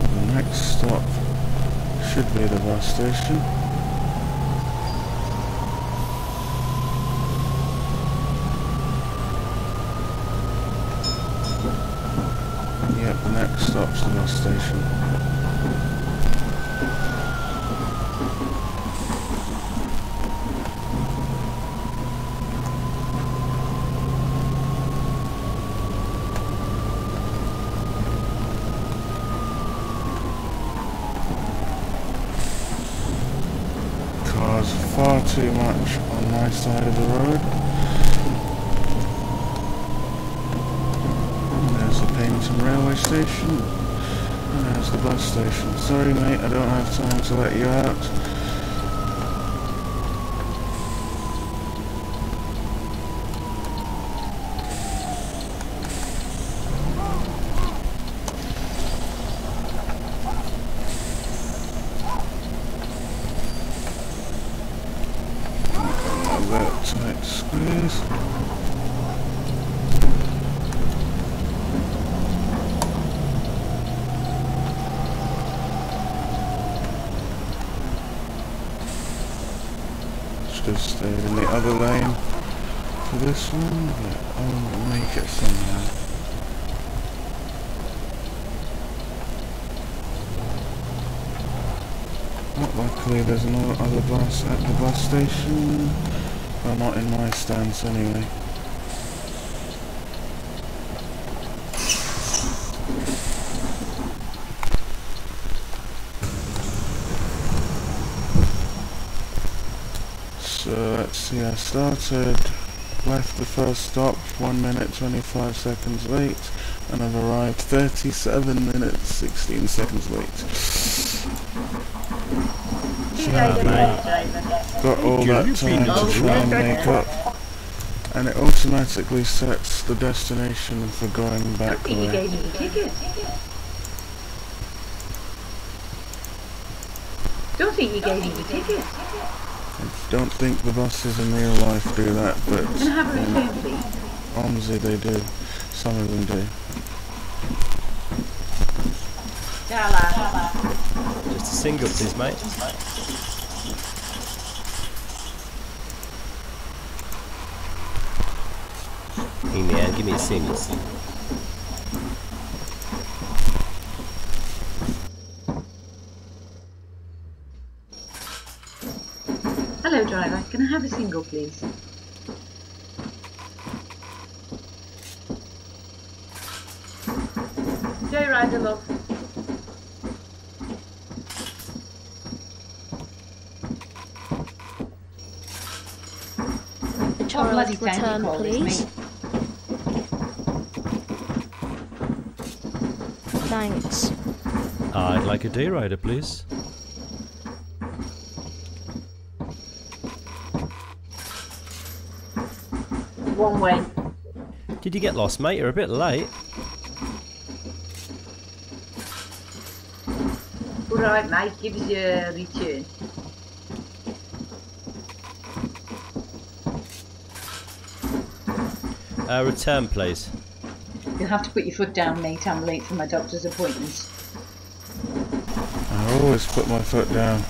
The next stop should be the bus station. Yep, the next stop's the bus station. Cars far too much on my side of the road. Railway station, and there's the bus station. Sorry mate, I don't have time to let you out. please. Should have stayed in the other lane for this one, but I'll make it somehow. Well, luckily there's no other bus at the bus station. Well, not in my stance anyway. So let's see, I started, left the first stop 1 minute 25 seconds late, and I've arrived 37 minutes 16 seconds late. Got all that time to try and make up, and it automatically sets the destination for going back You there. gave me the ticket. Don't think you gave me the ticket. I don't think the buses in real life do that, but Can I have a return, please? OMSI they do. Some of them do. Just a single, please, mate. Hey man, give me a single. Hello, driver. Can I have a single, please? Joyrider, love. A child's return, please. Thanks. I'd like a day rider, please. One way. Did you get lost, mate? You're a bit late. Alright, mate. Give us your return. Return, please. You'll have to put your foot down, mate. I'm late for my doctor's appointments. I always put my foot down.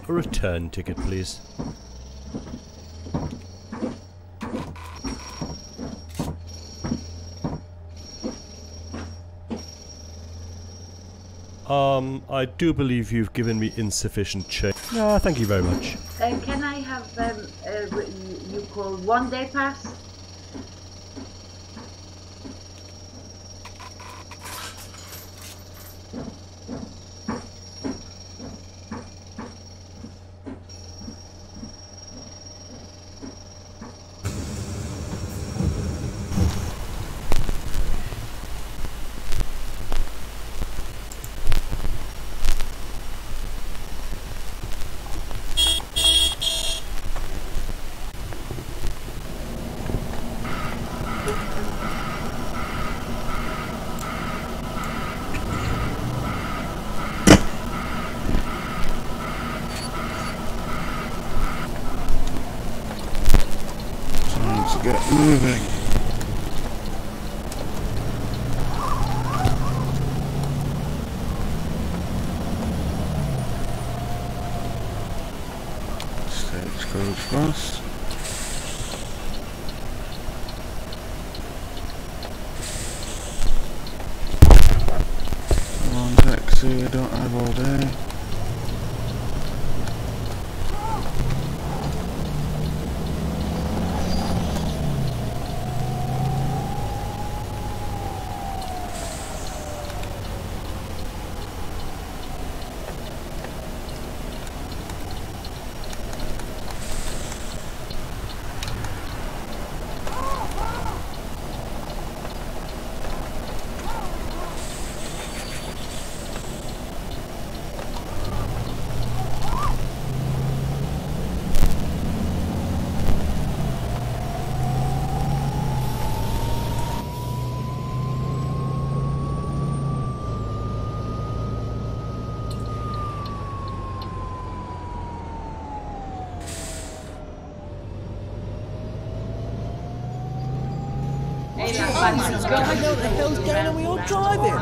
A return ticket, please. I do believe you've given me insufficient change. Thank you very much. Can I have you call 1 day pass? Get moving. Stagecoach bus. Come on, taxi, I don't have all day. license. Go I know the hell's going on with your driving.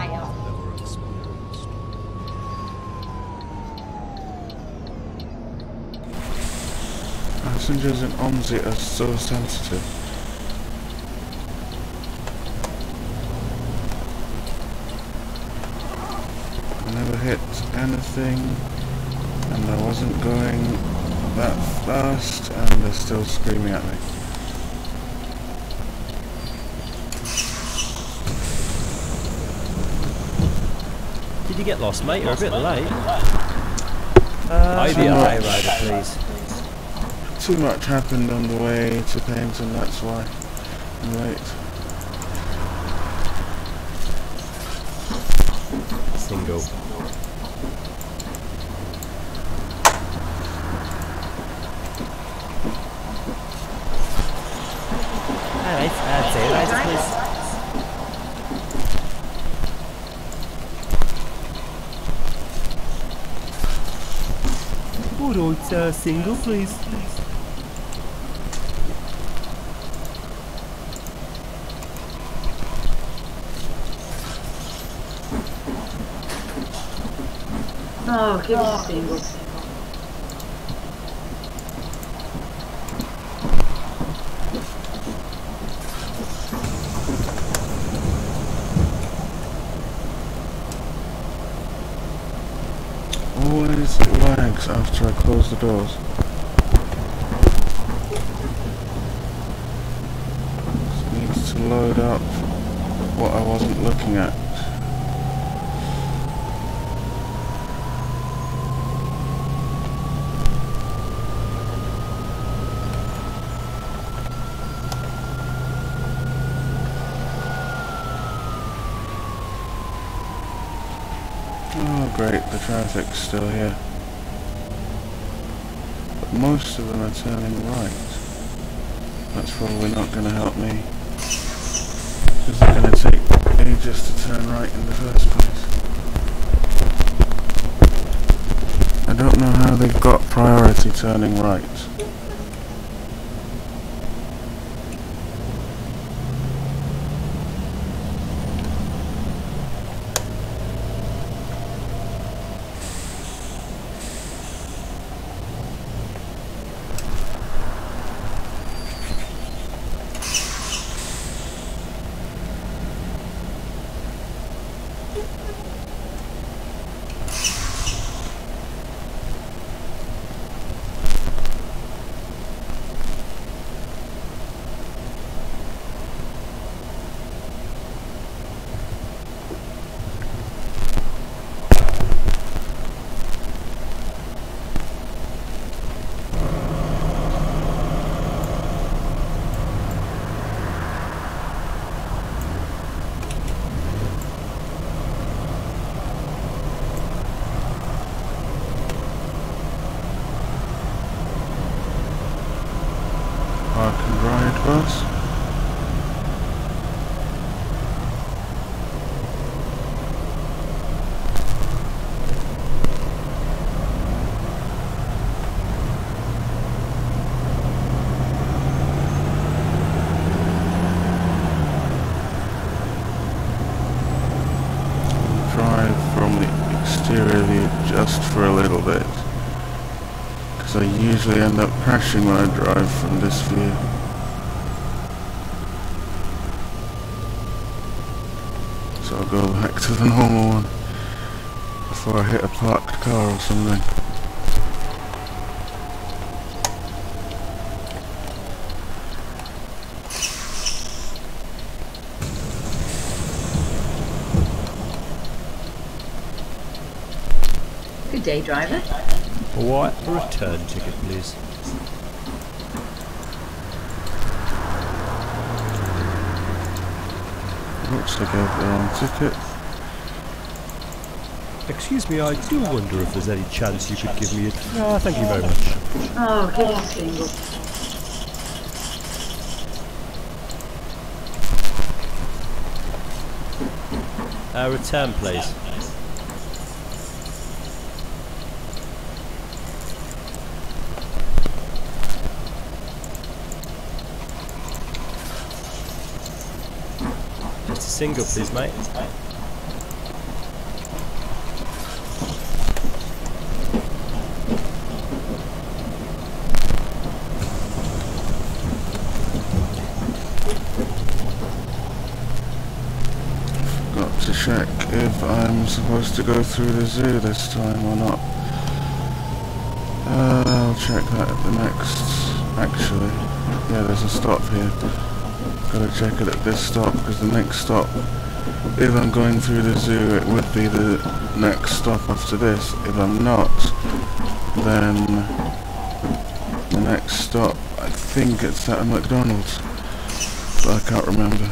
Passengers in OMSI are so sensitive. I never hit anything, and I wasn't going that fast, and they're still screaming at me. Did you get lost, mate? You're a bit late. Hi there, high rider, please. Too much happened on the way to Paynton, that's why I'm late. Single. Alright, tail rider, please. Alright, single, please. Oh, give us a single. Always it lags after I close the doors. It needs to load up what I wasn't looking at. Oh great, the traffic's still here. But most of them are turning right. That's probably not going to help me, because they're going to take ages to turn right in the first place. I don't know how they've got priority turning right. Park and ride bus. Drive from the exterior view just for a little bit, because I usually end up crashing when I drive from this view. So I'll go back to the normal one before I hit a parked car or something. Good day, driver. Alright, a return ticket, please. Looks like I have the wrong ticket. Excuse me, I do wonder if there's any chance you could give me a... Ah, thank you very much. Oh, give us a single. Return, please. single, please, mate. Got to check if I'm supposed to go through the zoo this time or not. I'll check that at the next. Actually, yeah, there's a stop here. Gotta check it at this stop, because the next stop, if I'm going through the zoo, it would be the next stop after this. If I'm not, then the next stop, I think it's at a McDonald's, but I can't remember.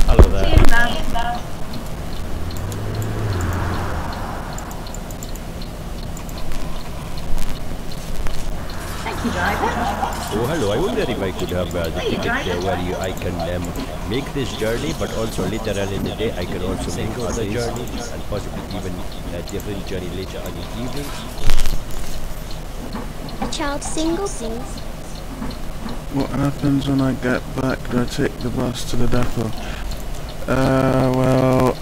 Hello there. Thank you, driver. Oh, hello. I wonder if I could have the ticket where I can make this journey, but also later on in the day I can also make other journey and possibly even a different journey later on in the evening. Child single, please. What happens when I get back? Do I take the bus to the depot? Well,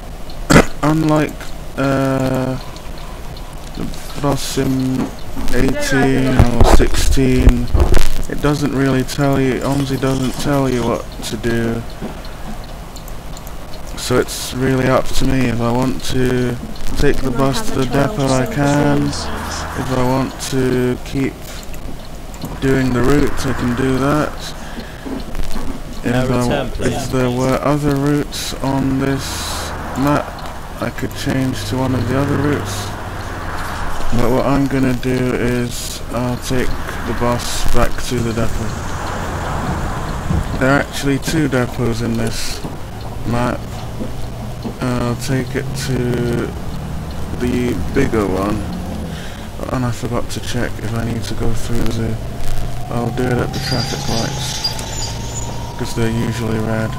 unlike the bus in 18 or 16, it doesn't really tell you, OMSI doesn't tell you what to do. So it's really up to me. If I want to take the bus to the depot, I can. If I want to keep doing the route, I can do that. If there were other routes on this map, I could change to one of the other routes. But what I'm gonna do is I'll take the bus back to the depot. There are actually two depots in this map. I'll take it to the bigger one. And I forgot to check if I need to go through the zoo. I'll do it at the traffic lights, because they're usually red.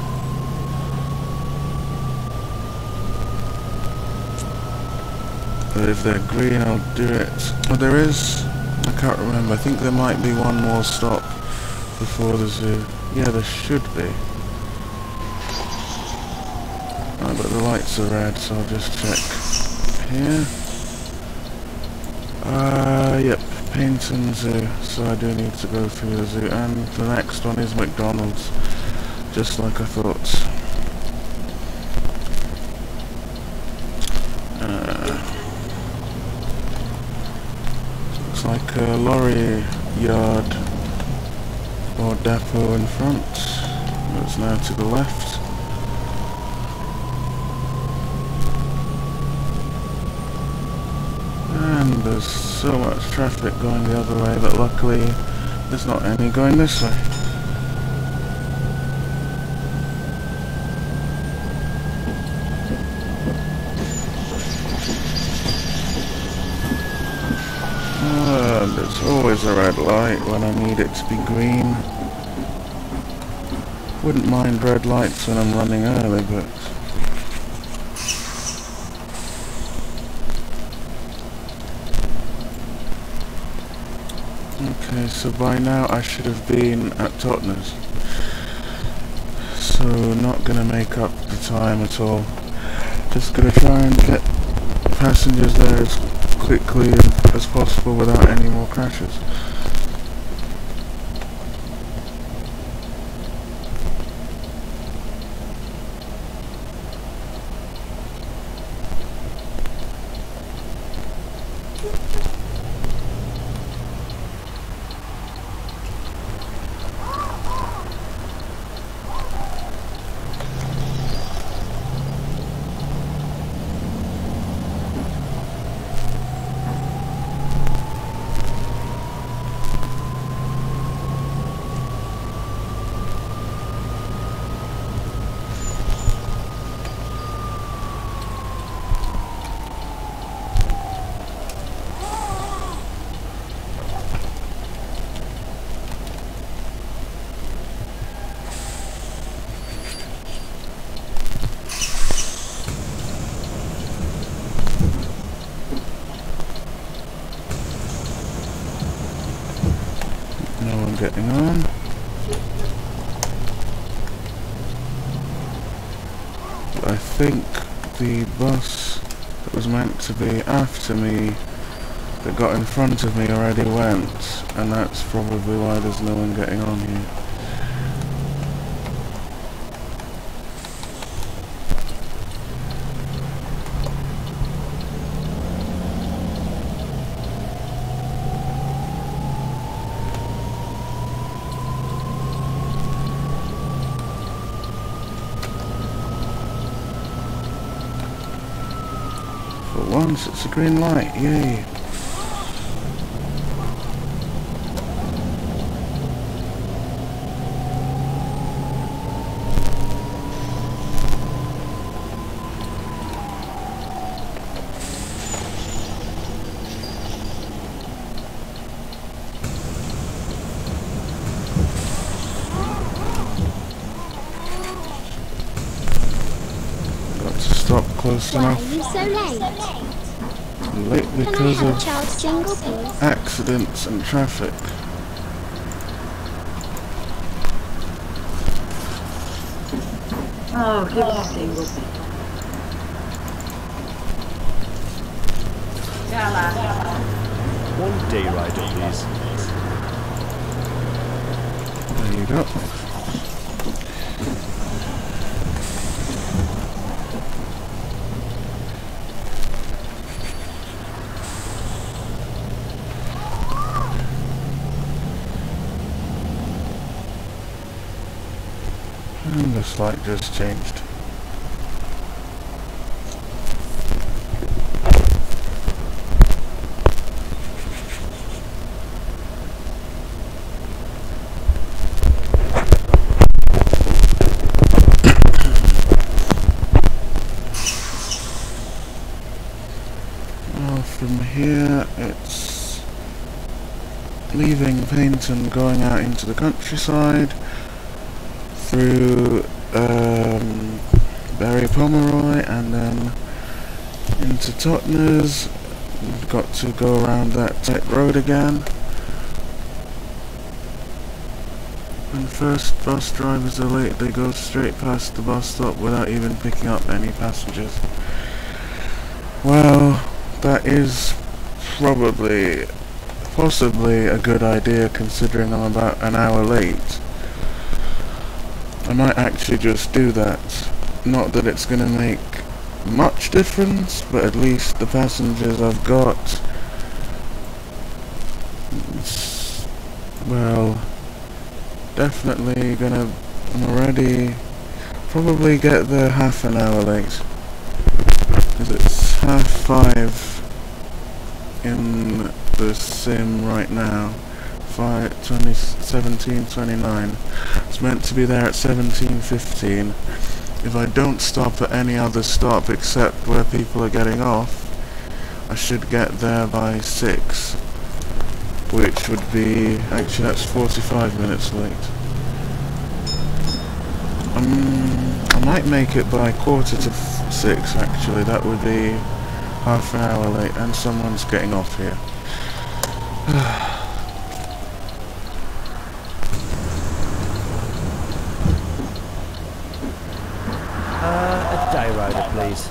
But if they're green, I'll do it. Well, there is, I can't remember, I think there might be one more stop before the zoo. Yeah, there should be. Oh, but the lights are red, so I'll just check here. Yep, Paynton Zoo, so I do need to go through the zoo, and the next one is McDonald's, just like I thought. Looks like a lorry yard or depot in front. It's now to the left. And there's so much traffic going the other way, but luckily there's not any going this way. And there's always a red light when I need it to be green. Wouldn't mind red lights when I'm running early, but okay, so by now I should have been at Totnes. So not gonna make up the time at all. Just gonna try and get passengers there as quickly as possible without any more crashes. getting on. I think the bus that was meant to be after me, that got in front of me, already went, and that's probably why there's no one getting on here. For once, it's a green light, yay! Got to stop close Why are enough. you so late? Late Can I because have a of child's jingle, please? accidents and traffic. Oh, give us a single. One day rider, please. There you go. And this light just changed. Well, from here it's leaving Paynton, going out into the countryside, through Barry Pomeroy, and then into Totnes. We've got to go around that tight road again. When first bus drivers are late, they go straight past the bus stop without even picking up any passengers. Well, that is possibly a good idea, considering I'm about an hour late. I might actually just do that. Not that it's going to make much difference, but at least the passengers I've got, well, definitely I'm already probably get there half an hour late, because it's 5:30 in the sim right now. 17:29. It's meant to be there at 17:15. If I don't stop at any other stop except where people are getting off, I should get there by 6, which would be, actually that's 45 minutes late. I might make it by 5:45 actually. That would be half an hour late, and someone's getting off here. A day rider, please.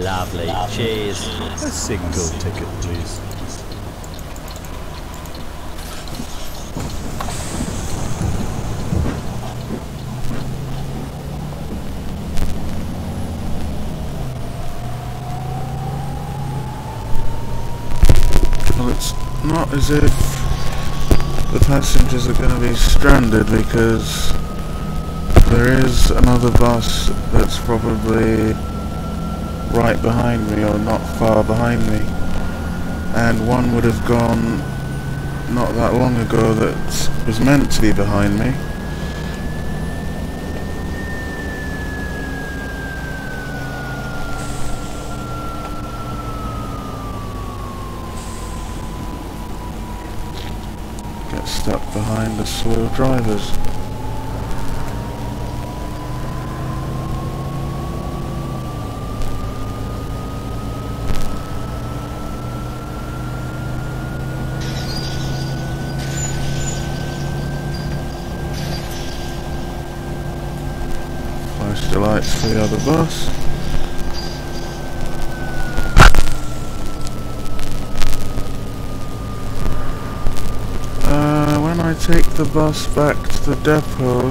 Lovely. Cheers. A single ticket, please. Well, it's not as if the passengers are going to be stranded, because there is another bus that's probably right behind me, or not far behind me, and one would have gone not that long ago that was meant to be behind me. Get stuck behind the slow drivers. flash the lights for the other bus. When I take the bus back to the depot,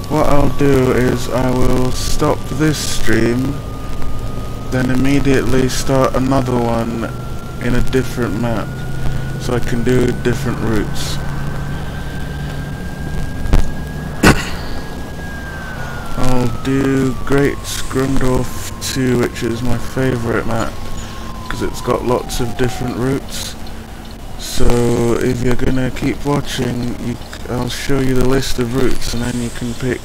what I'll do is I will stop this stream, then immediately start another one in a different map, so I can do different routes. I'll do Great Scrumdorf 2, which is my favourite map, because it's got lots of different routes. So if you're gonna keep watching, I'll show you the list of routes, and then you can pick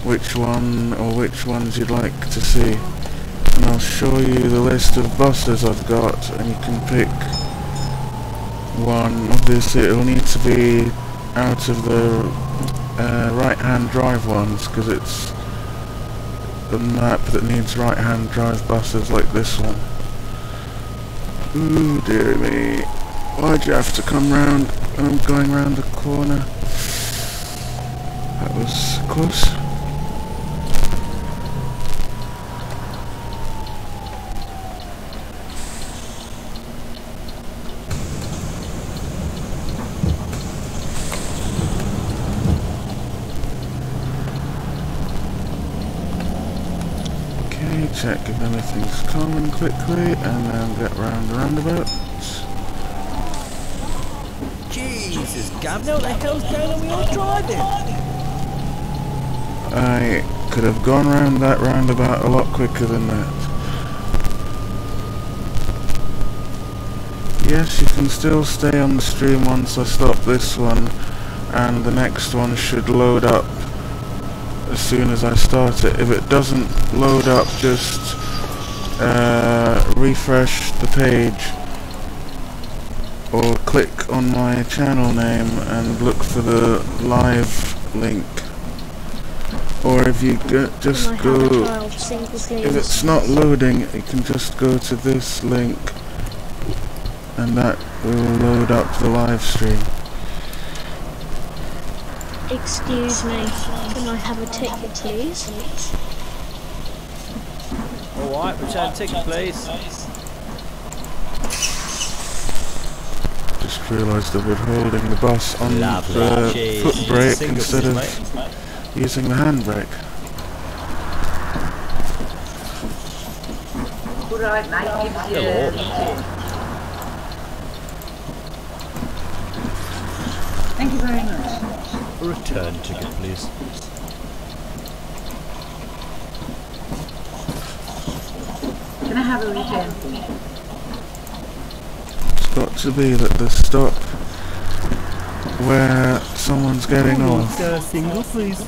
which one or which ones you'd like to see. And I'll show you the list of buses I've got, and you can pick one. Obviously it'll need to be out of the right-hand drive ones, because it's a map that needs right-hand drive buses like this one. Ooh, dear me. Why'd you have to come round when I'm going round the corner? That was close. Okay, check if anything's coming quickly, and then get round the roundabout. Jesus, Gavin, what the hell's going on with your driving? I could have gone round that roundabout a lot quicker than that. Yes, you can still stay on the stream once I stop this one, and the next one should load up as soon as I start it. If it doesn't load up, just refresh the page, or click on my channel name and look for the live link. Or if you just go, if it's not loading, you can just go to this link, and that will load up the live stream. Excuse me, can I have a ticket please? Alright, return ticket please. Just realised that we're holding the bus on the foot brake instead of using the handbrake. Alright, mate, give Thank you very much. A return ticket, please. Can I have a return, please? It's got to be that the stop where someone's getting off. Single, please.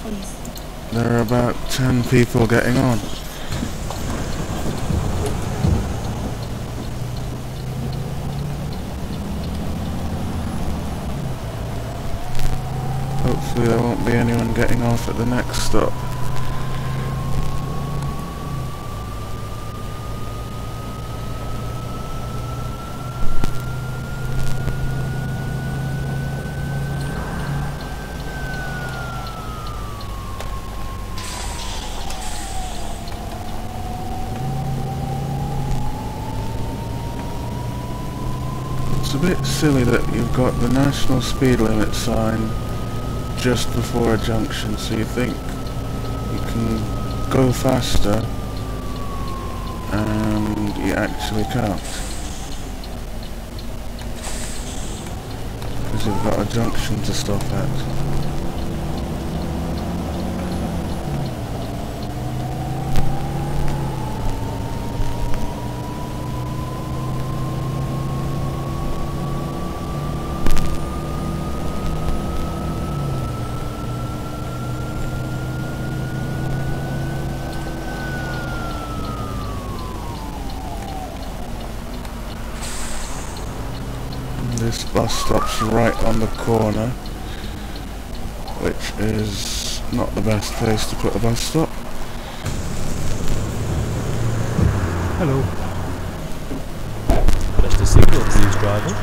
There are about 10 people getting on. Hopefully there won't be anyone getting off at the next stop. It's a bit silly that you've got the national speed limit sign just before a junction, so you think you can go faster, and you actually can't, because you've got a junction to stop at. This bus stops right on the corner, which is not the best place to put a bus stop. Hello. Just a signal, please, driver.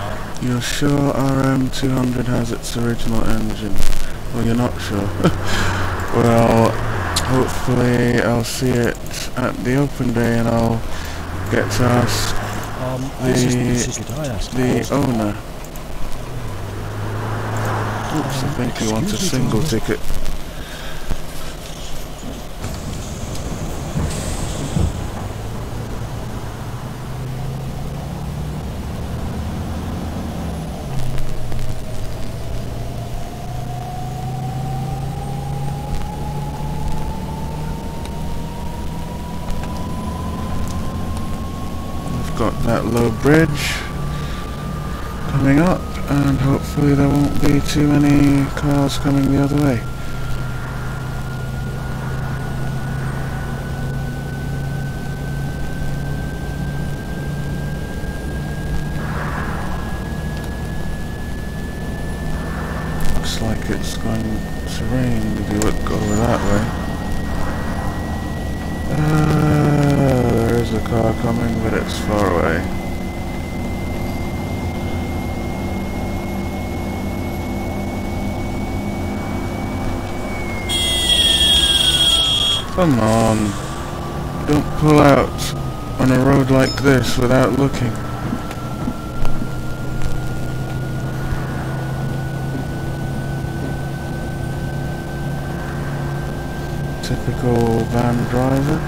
You're sure RM200 has its original engine? Well, you're not sure. Well, hopefully I'll see it at the open day and I'll get to ask this is the ticket I asked. the owner. Oops, I think he wants a single ticket. Got that low bridge coming up, and hopefully there won't be too many cars coming the other way. Looks like it's going to rain if you look over that way. There is a car coming, but it's far away. Come on, don't pull out on a road like this without looking. Typical van driver.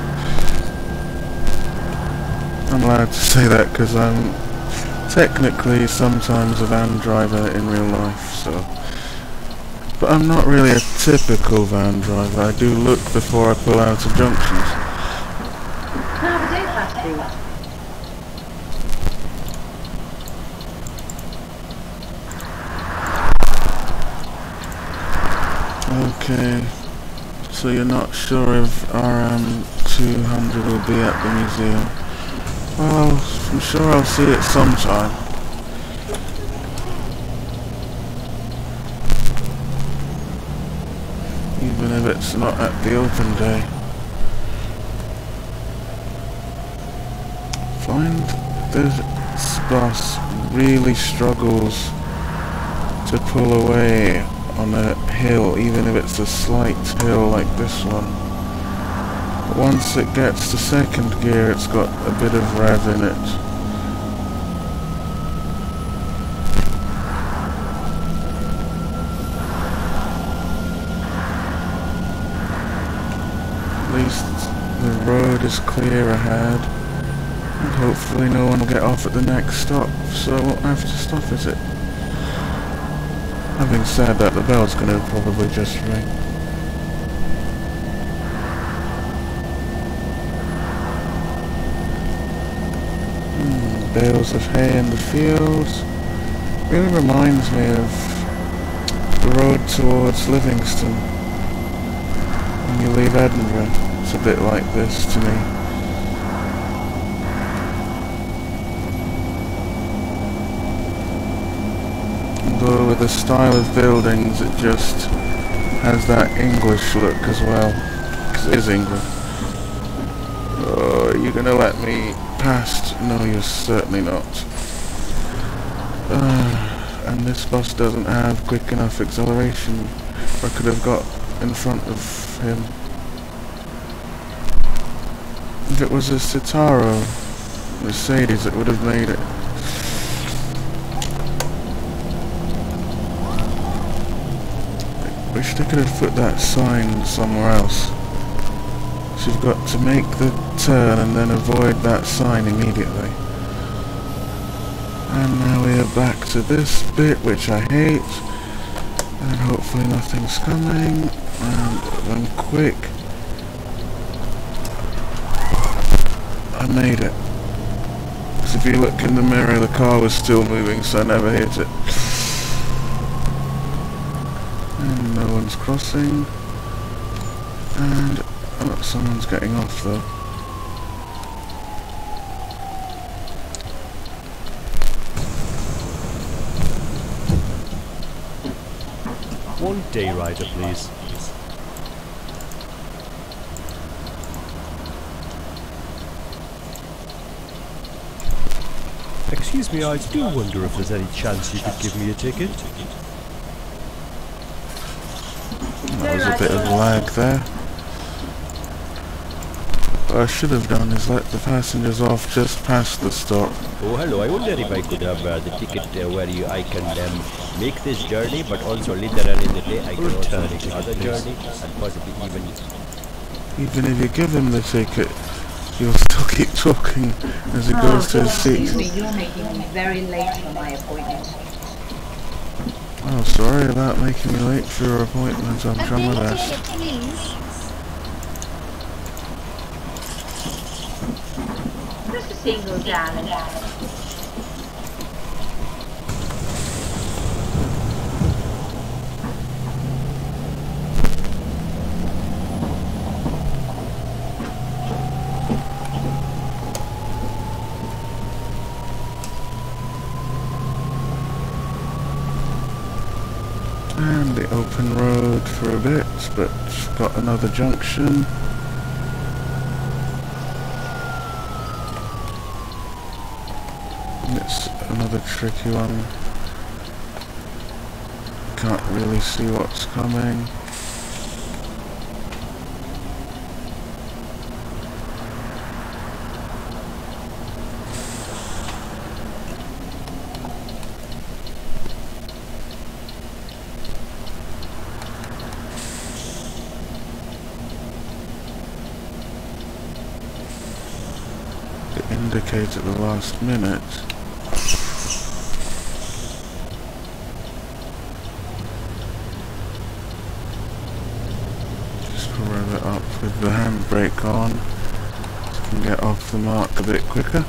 I'm allowed to say that because I'm technically sometimes a van driver in real life, so. But I'm not really a typical van driver. I do look before I pull out of junctions. Can I have a day pass, please? Okay. So you're not sure if RM200 will be at the museum? Well, I'm sure I'll see it sometime. Even if it's not at the open day. Find this bus really struggles to pull away on a hill, even if it's a slight hill like this one. But once it gets to second gear, it's got a bit of rev in it. At least the road is clear ahead, and hopefully no one will get off at the next stop, so I won't have to stop at it. Having said that, the bell's going to probably just ring. Bales of hay in the fields. Really reminds me of the road towards Livingston. When you leave Edinburgh, it's a bit like this to me. Although with the style of buildings, it just has that English look as well, because it is England. Oh, are you gonna let me past? No, you're certainly not. And this bus doesn't have quick enough acceleration. I could have got in front of him. If it was a Citaro Mercedes, it would have made it. I wish they could have put that sign somewhere else. So you've got to make the turn and then avoid that sign immediately. And now we are back to this bit, which I hate. And hopefully nothing's coming. And I'm quick. I made it. Because if you look in the mirror, the car was still moving, so I never hit it. And no one's crossing. And oh, someone's getting off though. One day rider, please. Excuse me, I do wonder if there's any chance you could give me a ticket. That was a bit of lag there. What I should have done is let the passengers off just past the stop. Oh, hello. I wonder if I could have the ticket where I can make this journey, but also later on in the day I can also make other journey and possibly Even if you give him the ticket, he'll still keep talking as he goes to his seat. Excuse me, you're making me very late for my appointment. Oh, sorry about making me late for your appointment. I'm trying my best. Ticket, please. Just a single, darling. And the open road for a bit, but got another junction. And it's another tricky one. Can't really see what's coming. Indicate at the last minute. Just rev it up with the handbrake on so you can get off the mark a bit quicker.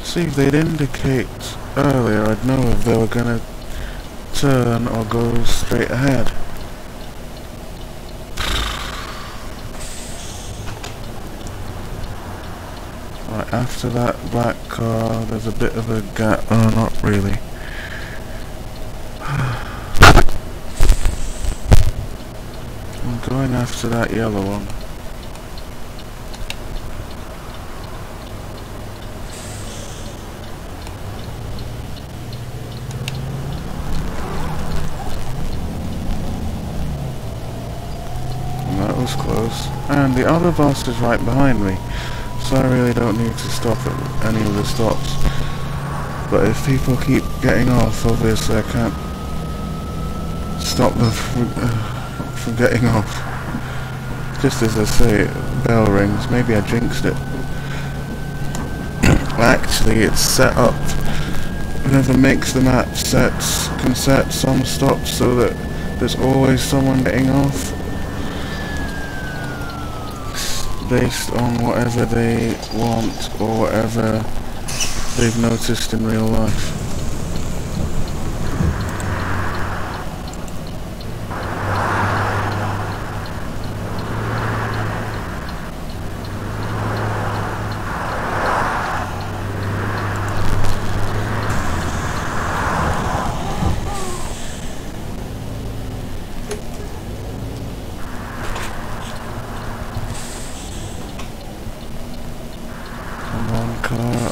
See, if they'd indicate earlier, I'd know if they were gonna turn or go straight ahead. Right, after that black car, there's a bit of a gap. Oh, not really. I'm going after that yellow one. That was close. And the other bus is right behind me, so I really don't need to stop at any of the stops. But if people keep getting off, obviously I can't stop them from getting off. Just as I say it, bell rings. Maybe I jinxed it. Actually, it's set up. Whoever makes the map can set some stops so that there's always someone getting off, based on whatever they want or whatever they've noticed in real life.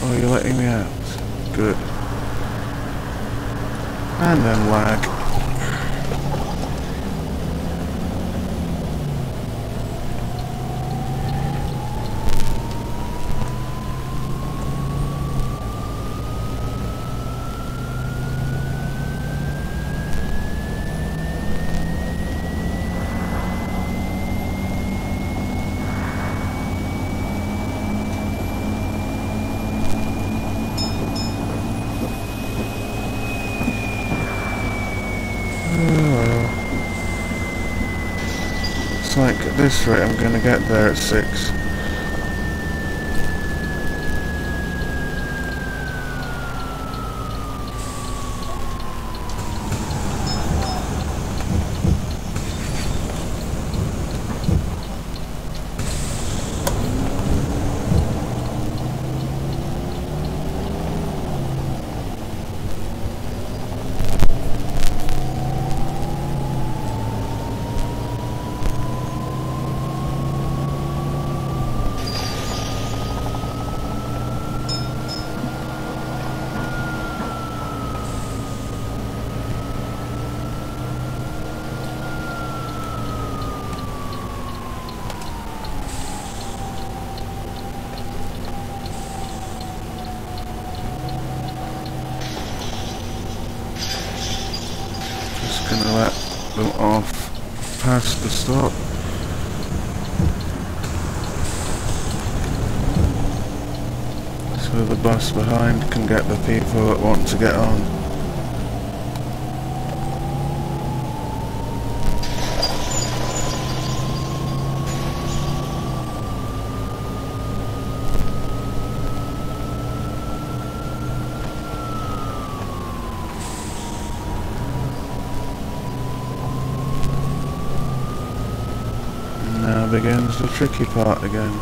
Oh, you're letting me out. Good. And then lag. It's like at this rate I'm gonna get there at 6. stop. So the bus behind can get the people that want to get on. Now begins the tricky part again.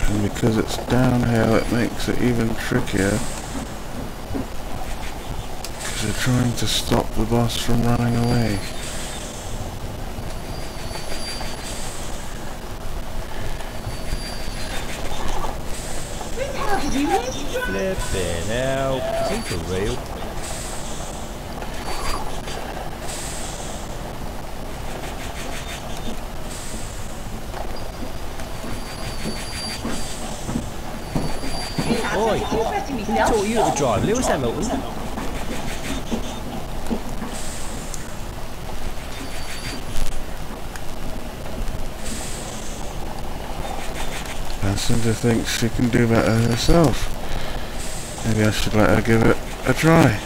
And because it's downhill, it makes it even trickier. They're trying to stop the bus from running away. Flipping out. Ain't for real. Oi, who taught you to drive? Lewis Hamilton? Passenger thinks she can do better herself. Maybe I should let her give it a try.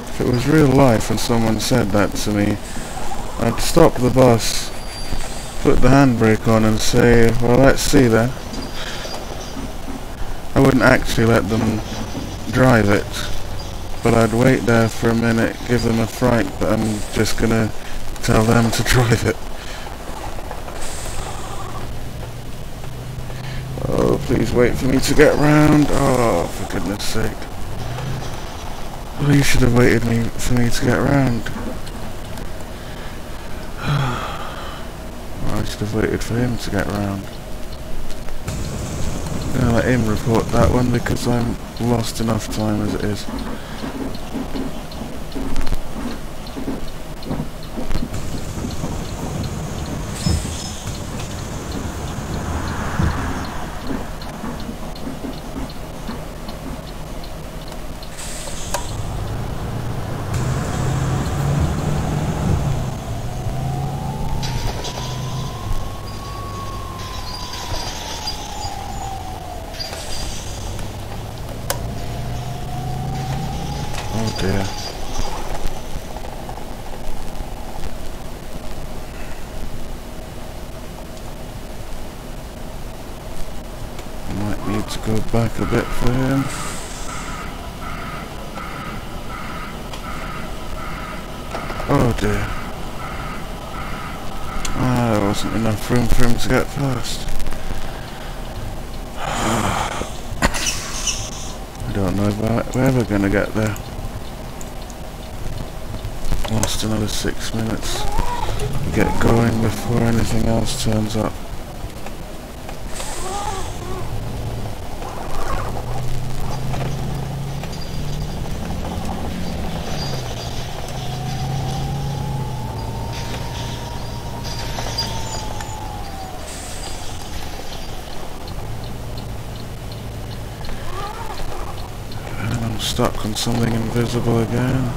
If it was real life and someone said that to me, I'd stop the bus, put the handbrake on and say, well, let's see then. I wouldn't actually let them drive it, but I'd wait there for a minute, give them a fright that I'm just gonna tell them to drive it. Oh, please wait for me to get round. Oh, for goodness sake. Well, you should have waited for me to get round. I should have waited for him to get round. I'm gonna let him report that one because I'm lost enough time as it is. Oh dear. I might need to go back a bit for him. Oh dear. Ah, there wasn't enough room for him to get past. I don't know if we're ever going to get there. Lost another 6 minutes to get going before anything else turns up. And I'm stuck on something invisible again.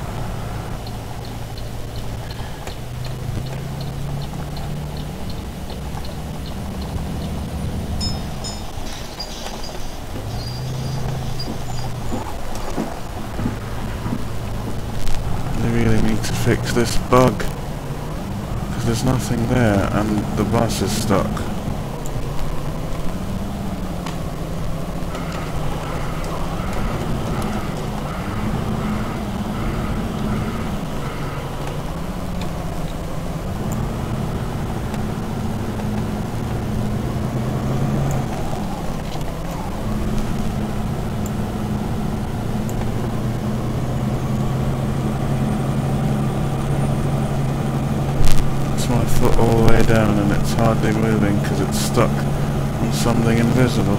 Really need to fix this bug because there's nothing there and the bus is stuck. My foot all the way down and it's hardly moving because it's stuck something invisible.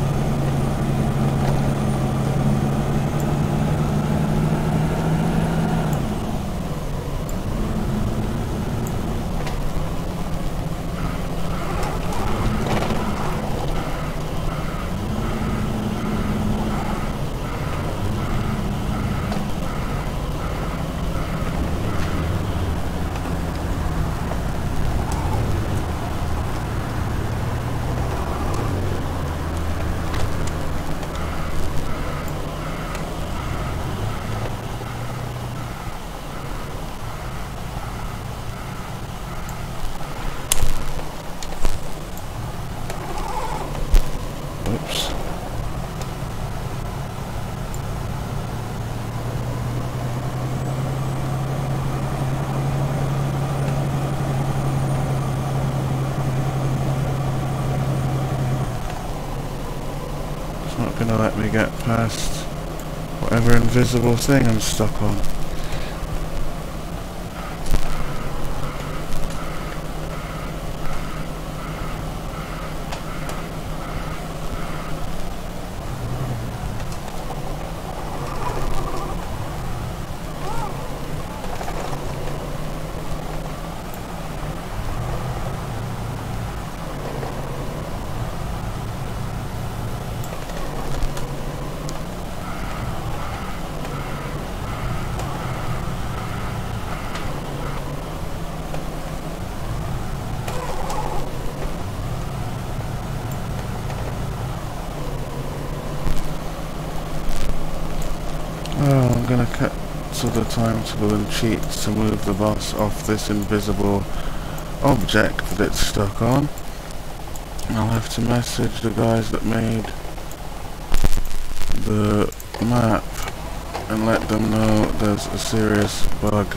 Oops. It's not gonna let me get past whatever invisible thing I'm stuck on. Oh, I'm gonna cancel the timetable and cheat to move the boss off this invisible object that it's stuck on. I'll have to message the guys that made the map and let them know there's a serious bug.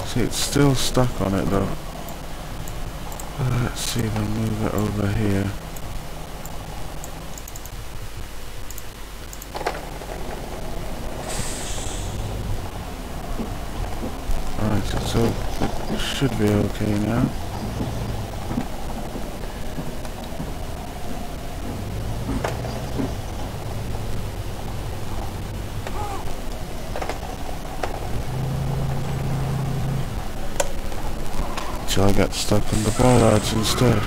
See, it's still stuck on it though. Let's see if I move it over here. Right, so it should be okay now. So I got stuck on the bollards instead.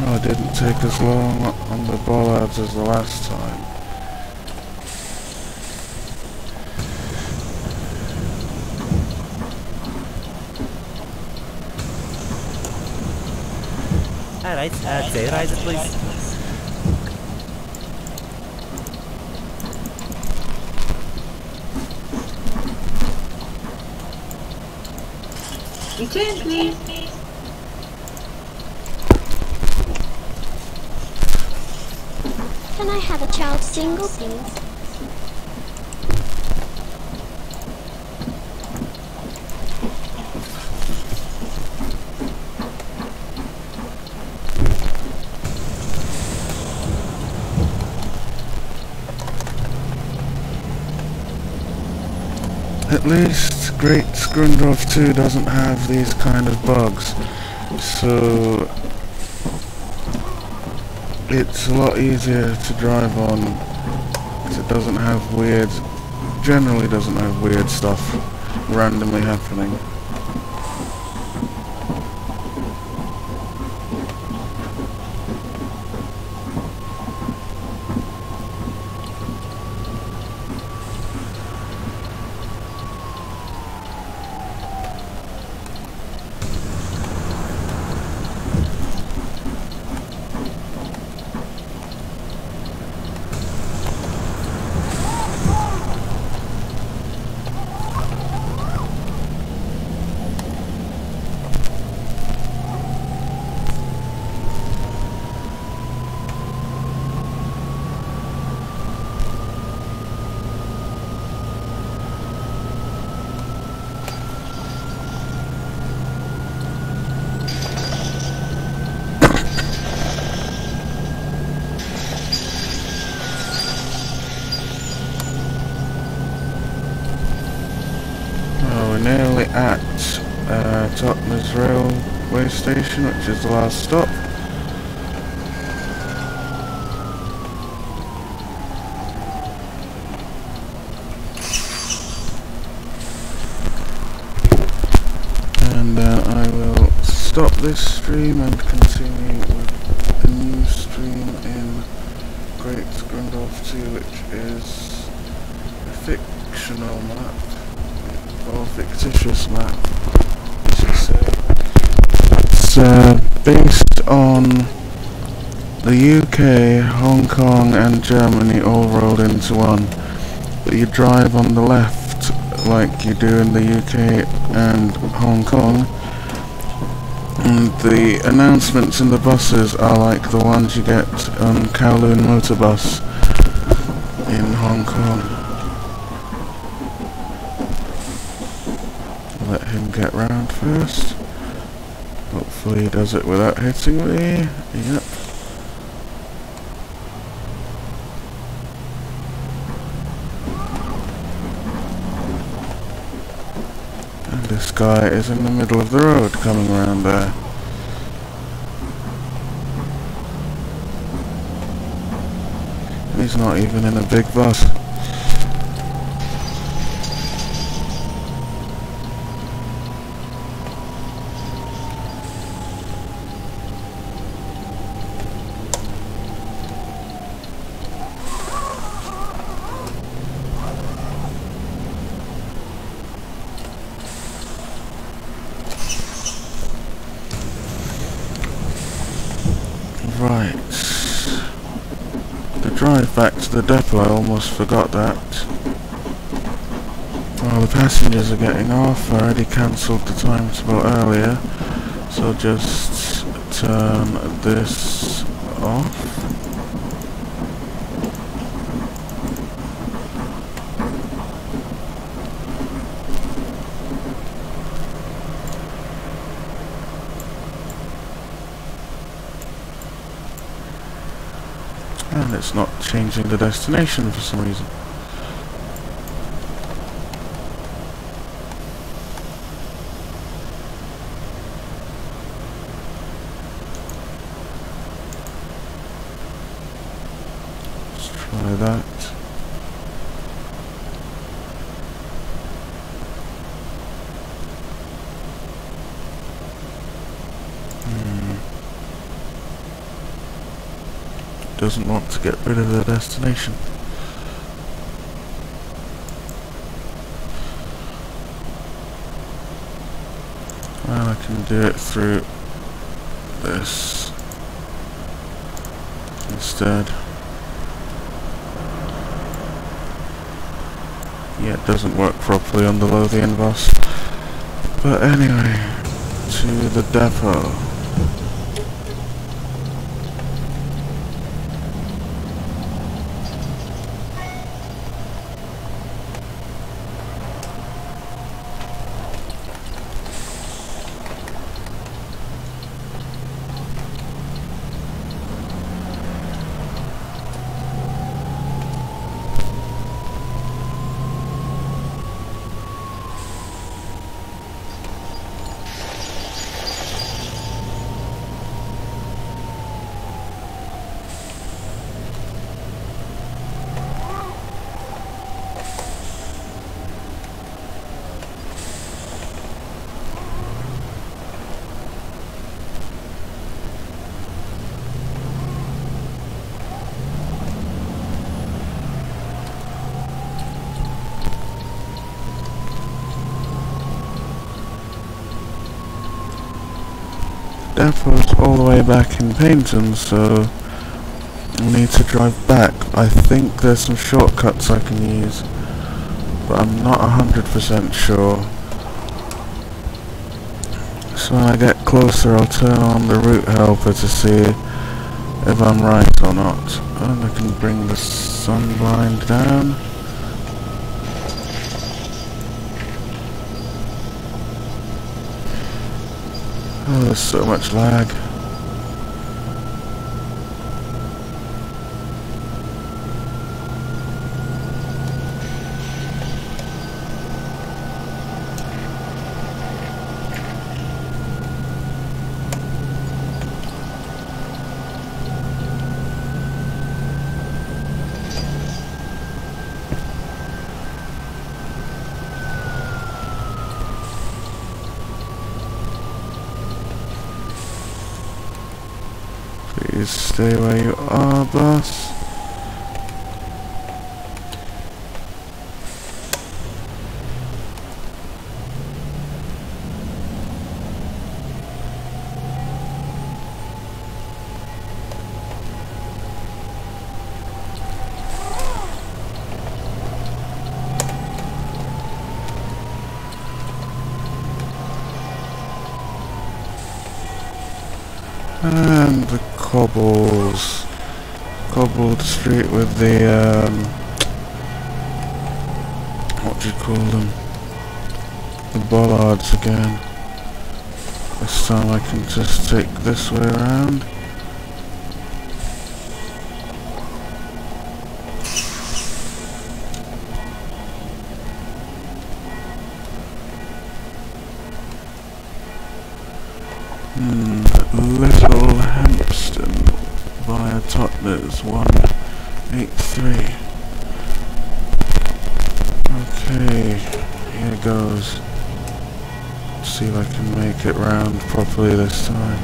No, it didn't take as long on the bollards as the last time. Alright, tailorize it please. Return, please. Can I have a child single, please? At least Great Scrundorf 2 doesn't have these kind of bugs, so it's a lot easier to drive on because it doesn't have generally doesn't have weird stuff randomly happening. nearly at Totnes railway station, which is the last stop. And I will stop this stream and continue with a new stream in Great Grundolf 2, which is a fictional map, or fictitious map, you should say. It's based on the UK, Hong Kong and Germany all rolled into one, but you drive on the left like you do in the UK and Hong Kong, and the announcements in the buses are like the ones you get on Kowloon Motorbus in Hong Kong. Let him get round first. Hopefully he does it without hitting me. Yep. And this guy is in the middle of the road coming around there. He's not even in a big bus. Right. The drive back to the depot, I almost forgot that. While the passengers are getting off, I already cancelled the time to boat earlier, so I'll just turn this off. And it's not changing the destination for some reason. Let's try that. Doesn't want to get rid of the destination. Well, I can do it through this instead. Yeah, it doesn't work properly on the Lothian bus. But anyway, to the depot. Depot's all the way back in Paignton, so I need to drive back. I think there's some shortcuts I can use, but I'm not 100% sure. So when I get closer, I'll turn on the route helper to see if I'm right or not. And I can bring the sun blind down. Oh, there's so much lag. Stay where you are, boss. And the cobbled street with the, what do you call them? The bollards again. This time I can just take this way around. Little Hampston via Totnes 183. Okay, here goes. See if I can make it round properly this time.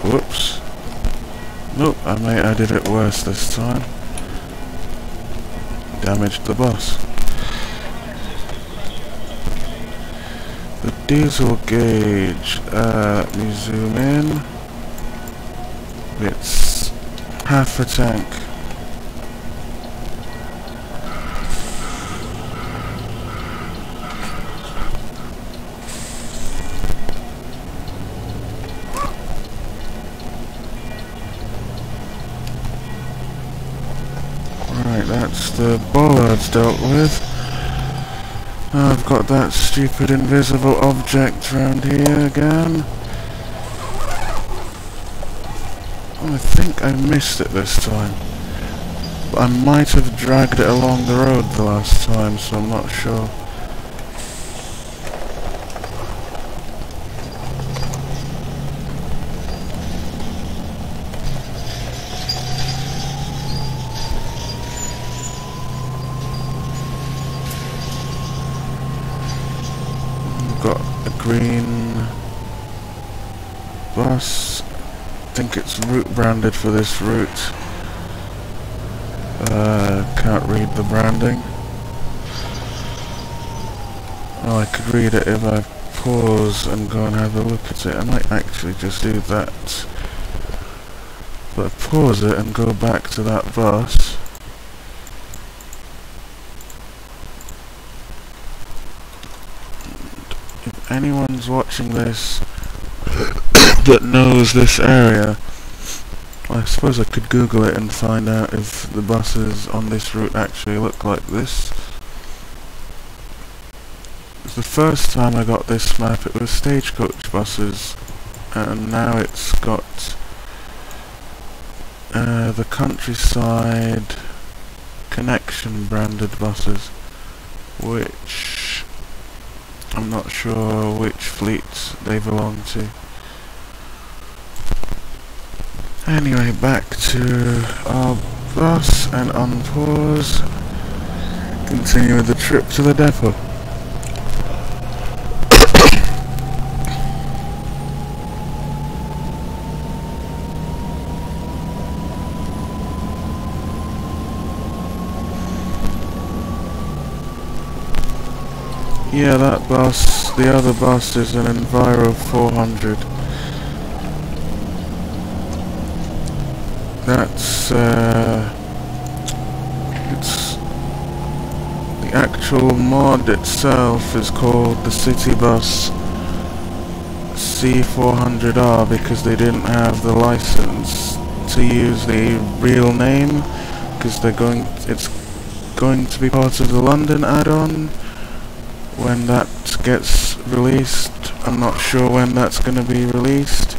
Whoops. Nope, I did it worse this time. Damaged the bus. The diesel gauge, let me zoom in. It's half a tank. Right, that's the bollards dealt with. Now I've got that stupid invisible object around here again. Oh, I think I missed it this time. But I might have dragged it along the road the last time, so I'm not sure. Got a green bus. I think it's route branded for this route. Can't read the branding. Oh, I could read it if I pause and go and have a look at it. I might actually just do that. But pause it and go back to that bus. If anyone's watching this that knows this area, I suppose I could Google it and find out if the buses on this route actually look like this. The first time I got this map it was stagecoach buses, and now it's got the countryside connection branded buses, which I'm not sure which fleet they belong to. Anyway, back to our bus and unpause. Continue with the trip to the depot. Yeah, that bus, the other bus is an Enviro 400. That's, it's, the actual mod itself is called the City Bus C400R because they didn't have the license to use the real name, because it's going to be part of the London add-on when that gets released. I'm not sure when that's going to be released.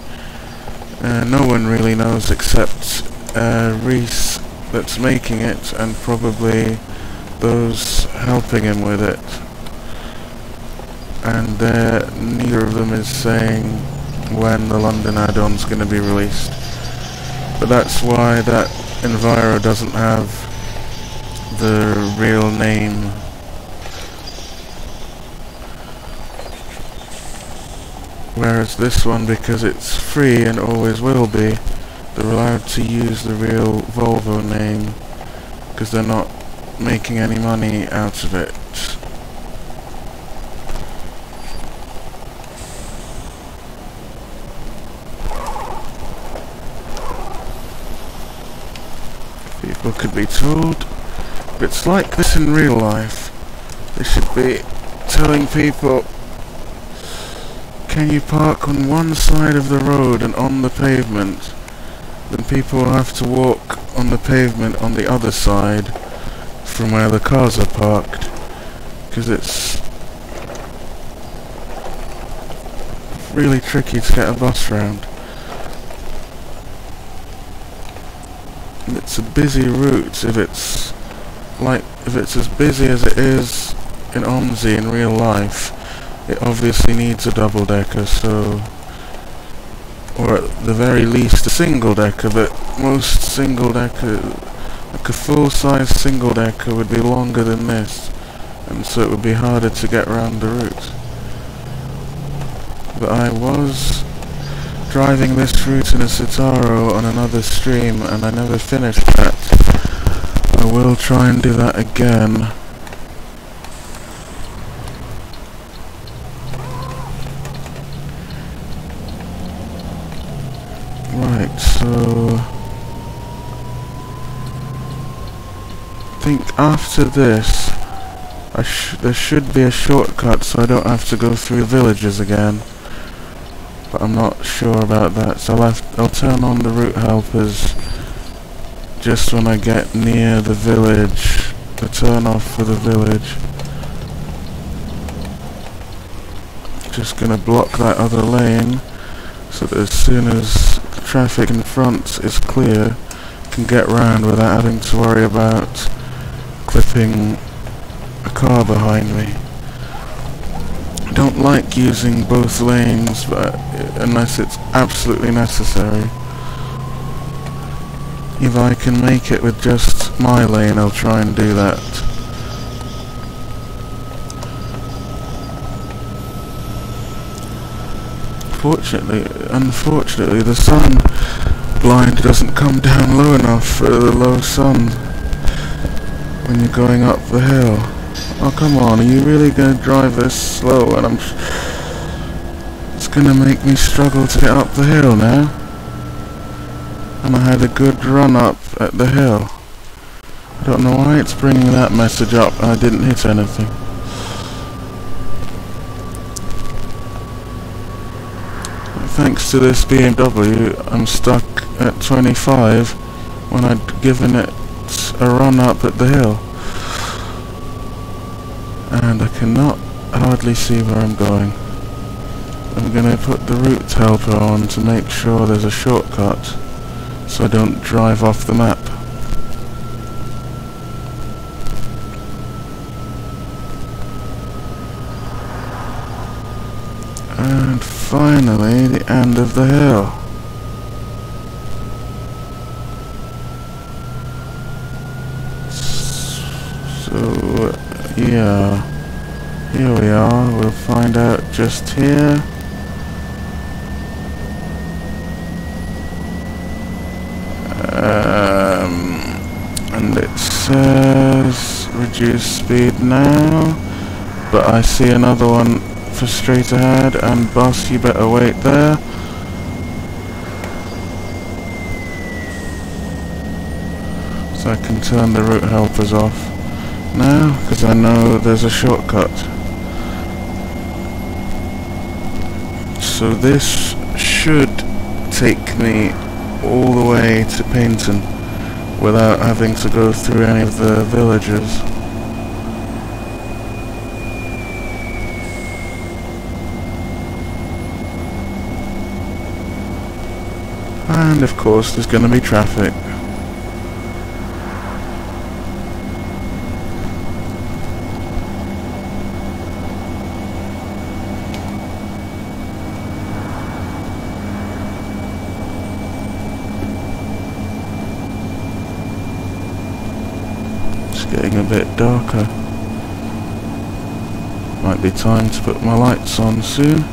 No one really knows except Reese that's making it, and probably those helping him with it. And neither of them is saying when the London add-on's going to be released. But that's why that Enviro doesn't have the real name. Whereas this one, because it's free and always will be, they're allowed to use the real Volvo name because they're not making any money out of it. People could be told, but it's like this in real life. They should be telling people, can you park on one side of the road and on the pavement? Then people will have to walk on the pavement on the other side from where the cars are parked, because it's really tricky to get a bus round. And it's a busy route. If it's as busy as it is in OMSI in real life, it obviously needs a double-decker, so, or at the very least a single-decker, but most single-decker, like a full-size single-decker would be longer than this, and so it would be harder to get around the route. But I was driving this route in a Citaro on another stream, and I never finished that. I will try and do that again. Right, so I think after this there should be a shortcut so I don't have to go through villages again, but I'm not sure about that, so I'll turn on the route helpers just when I get near the village, the turn off for the village. Just gonna block that other lane so that as soon as the traffic in front is clear, I can get round without having to worry about clipping a car behind me. I don't like using both lanes, but unless it's absolutely necessary. If I can make it with just my lane, I'll try and do that. Unfortunately, the sun blind doesn't come down low enough for the low sun when you're going up the hill. Oh, come on, are you really going to drive this slow? And it's going to make me struggle to get up the hill now. And I had a good run up at the hill. I don't know why it's bringing that message up and I didn't hit anything. Thanks to this BMW, I'm stuck at 25 when I'd given it a run up at the hill. And I cannot hardly see where I'm going. I'm going to put the route helper on to make sure there's a shortcut so I don't drive off the map. And finally, the end of the hill. So, yeah, here we are. We'll find out just here. And it says reduce speed now, but I see another one for straight ahead, and boss, you better wait there. So I can turn the route helpers off now, because I know there's a shortcut. So this should take me all the way to Paynton without having to go through any of the villages. And of course there's going to be traffic. getting a bit darker. Might be time to put my lights on soon.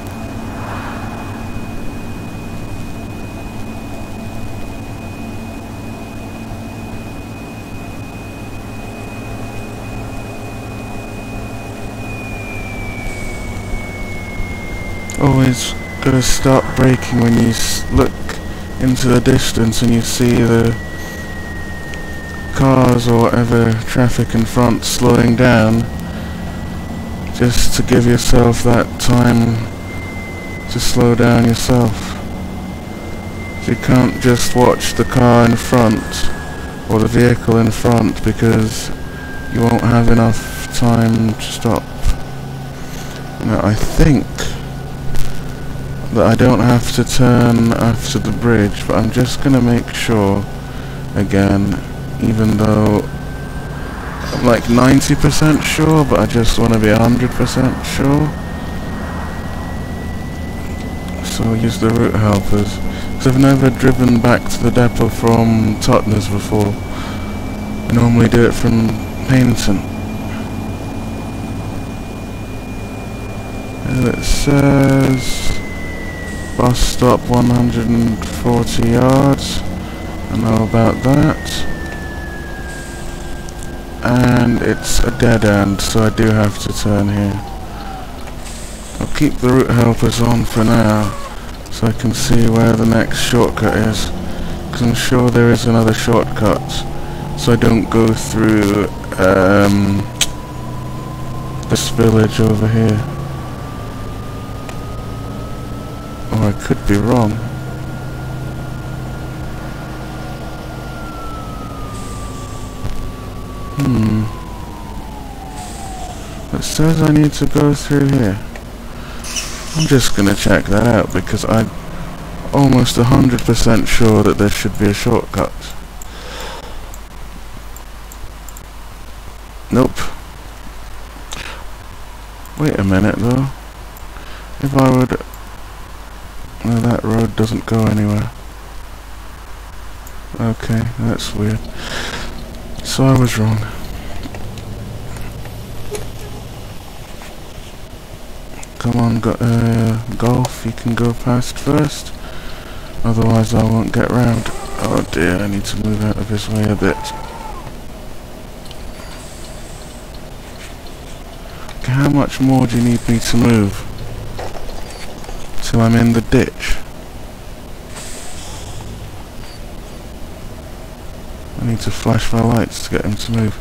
Always gotta start braking when you look into the distance and you see the cars or whatever traffic in front slowing down, just to give yourself that time to slow down yourself. You can't just watch the car in front or the vehicle in front, because you won't have enough time to stop. Now I think that I don't have to turn after the bridge, but I'm just gonna make sure again, even though I'm like 90% sure, but I just want to be 100% sure. So I'll use the route helpers, because I've never driven back to the depot from Totnes before. I normally do it from Paignton. And it says bus stop 140 yards. I know about that. And it's a dead end, so I do have to turn here. I'll keep the route helpers on for now, so I can see where the next shortcut is, because I'm sure there is another shortcut, so I don't go through this village over here. Or I could be wrong. It says I need to go through here. I'm just gonna check that out, because I'm almost 100% sure that there should be a shortcut. Nope. Wait a minute though. If I would... No, that road doesn't go anywhere. Okay, that's weird. So I was wrong. Come on, Golf, you can go past first. Otherwise I won't get round. Oh dear, I need to move out of his way a bit. Okay, how much more do you need me to move? Till I'm in the ditch. I need to flash my lights to get him to move.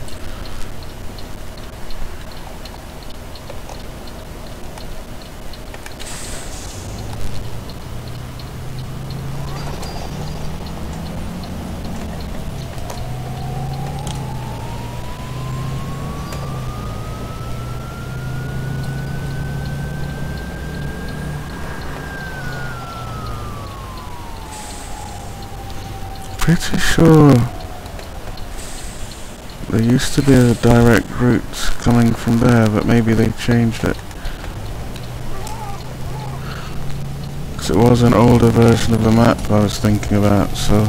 Pretty sure there used to be a direct route coming from there, but maybe they changed it. Because it was an older version of the map I was thinking about, so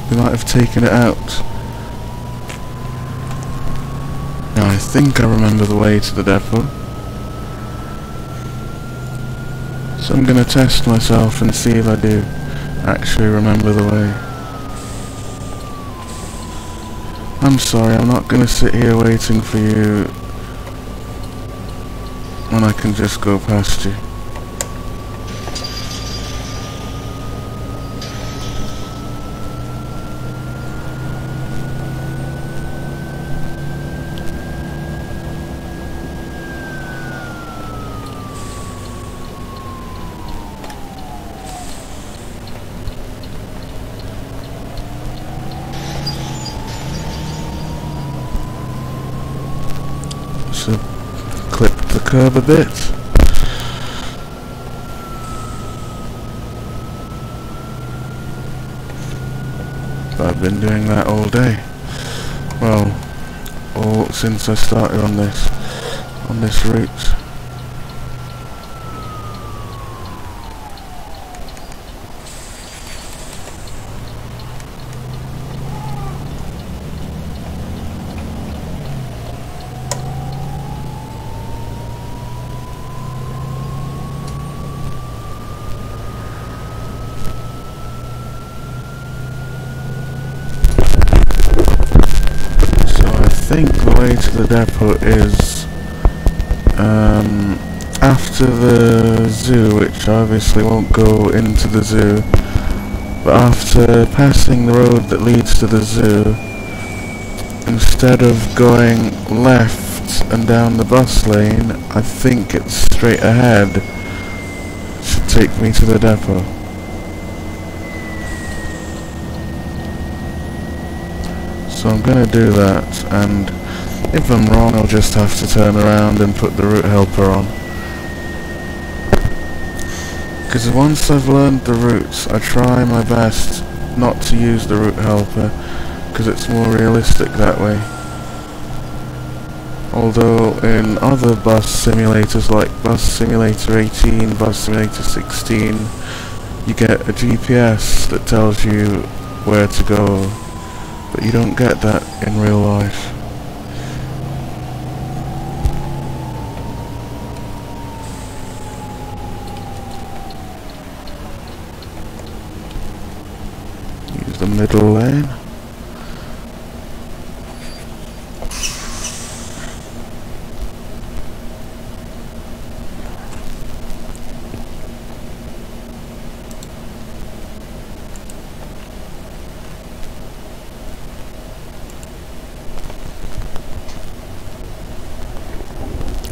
they might have taken it out. Now I think I remember the way to the depot. So I'm gonna test myself and see if I do actually remember the way. I'm sorry, I'm not gonna sit here waiting for you when I can just go past you. So, clip the curb a bit. I've been doing that all day. Well, all since I started on this route. think the way to the depot is after the zoo, which I obviously won't go into the zoo, but after passing the road that leads to the zoo, instead of going left and down the bus lane, I think it's straight ahead. Should take me to the depot. So I'm gonna do that, and if I'm wrong I'll just have to turn around and put the route helper on. Because once I've learned the routes, I try my best not to use the route helper, because it's more realistic that way. Although in other bus simulators like Bus Simulator 18, Bus Simulator 16, you get a GPS that tells you where to go, but you don't get that in real life. Use the middle lane.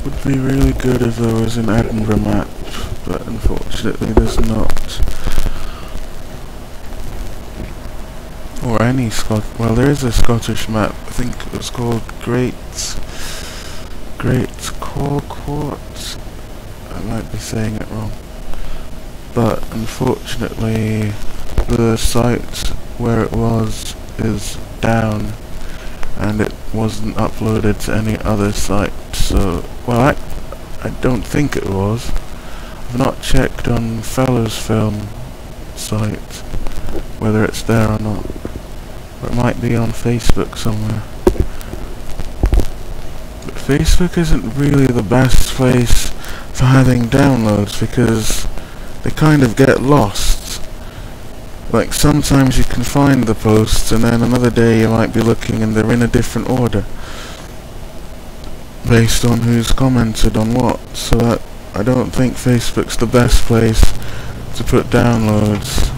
Would be really good if there was an Edinburgh map, but unfortunately there's not. Or any well, there is a Scottish map. I think it was called Great Corcourt. I might be saying it wrong. But unfortunately the site where it was is down, and it wasn't uploaded to any other site. So, well, I don't think it was. I've not checked on Fellows Film site whether it's there or not. Or it might be on Facebook somewhere. But Facebook isn't really the best place for having downloads, because they kind of get lost. Like, sometimes you can find the posts and then another day you might be looking and they're in a different order based on who's commented on what. So that, I don't think Facebook's the best place to put downloads.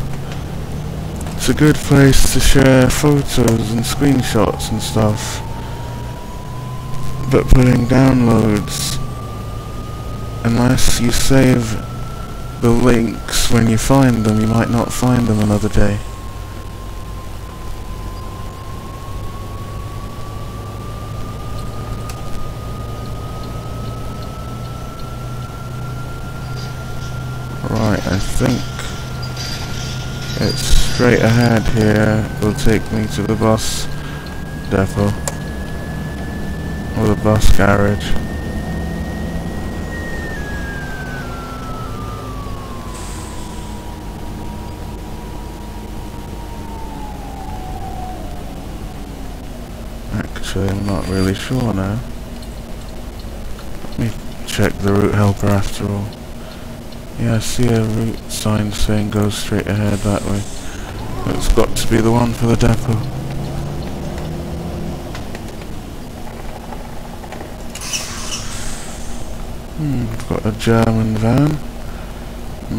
It's a good place to share photos and screenshots and stuff, but putting downloads, unless you save the links when you find them, you might not find them another day. Right, I think it's straight ahead here. It will take me to the bus depot, or the bus garage. Actually, I'm not really sure now. Let me check the route helper after all. Yeah, I see a route sign saying go straight ahead that way. It's got to be the one for the depot. I've got a German van.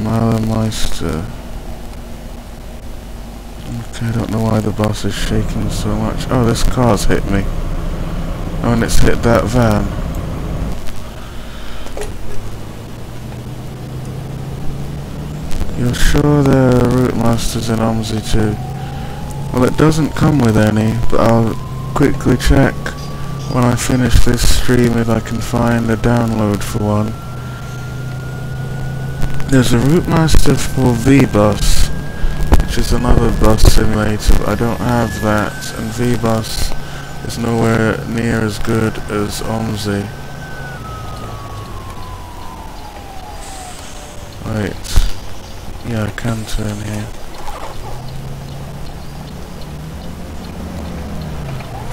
Malermeister. Okay, I don't know why the bus is shaking so much. Oh, this car's hit me. Oh, and it's hit that van. You're sure there are route masters in OMSI too? Well, it doesn't come with any, but I'll quickly check when I finish this stream if I can find a download for one. There's a route master for V-Bus, which is another bus simulator, but I don't have that, and V-Bus is nowhere near as good as OMSI. Wait. Yeah, I can turn here.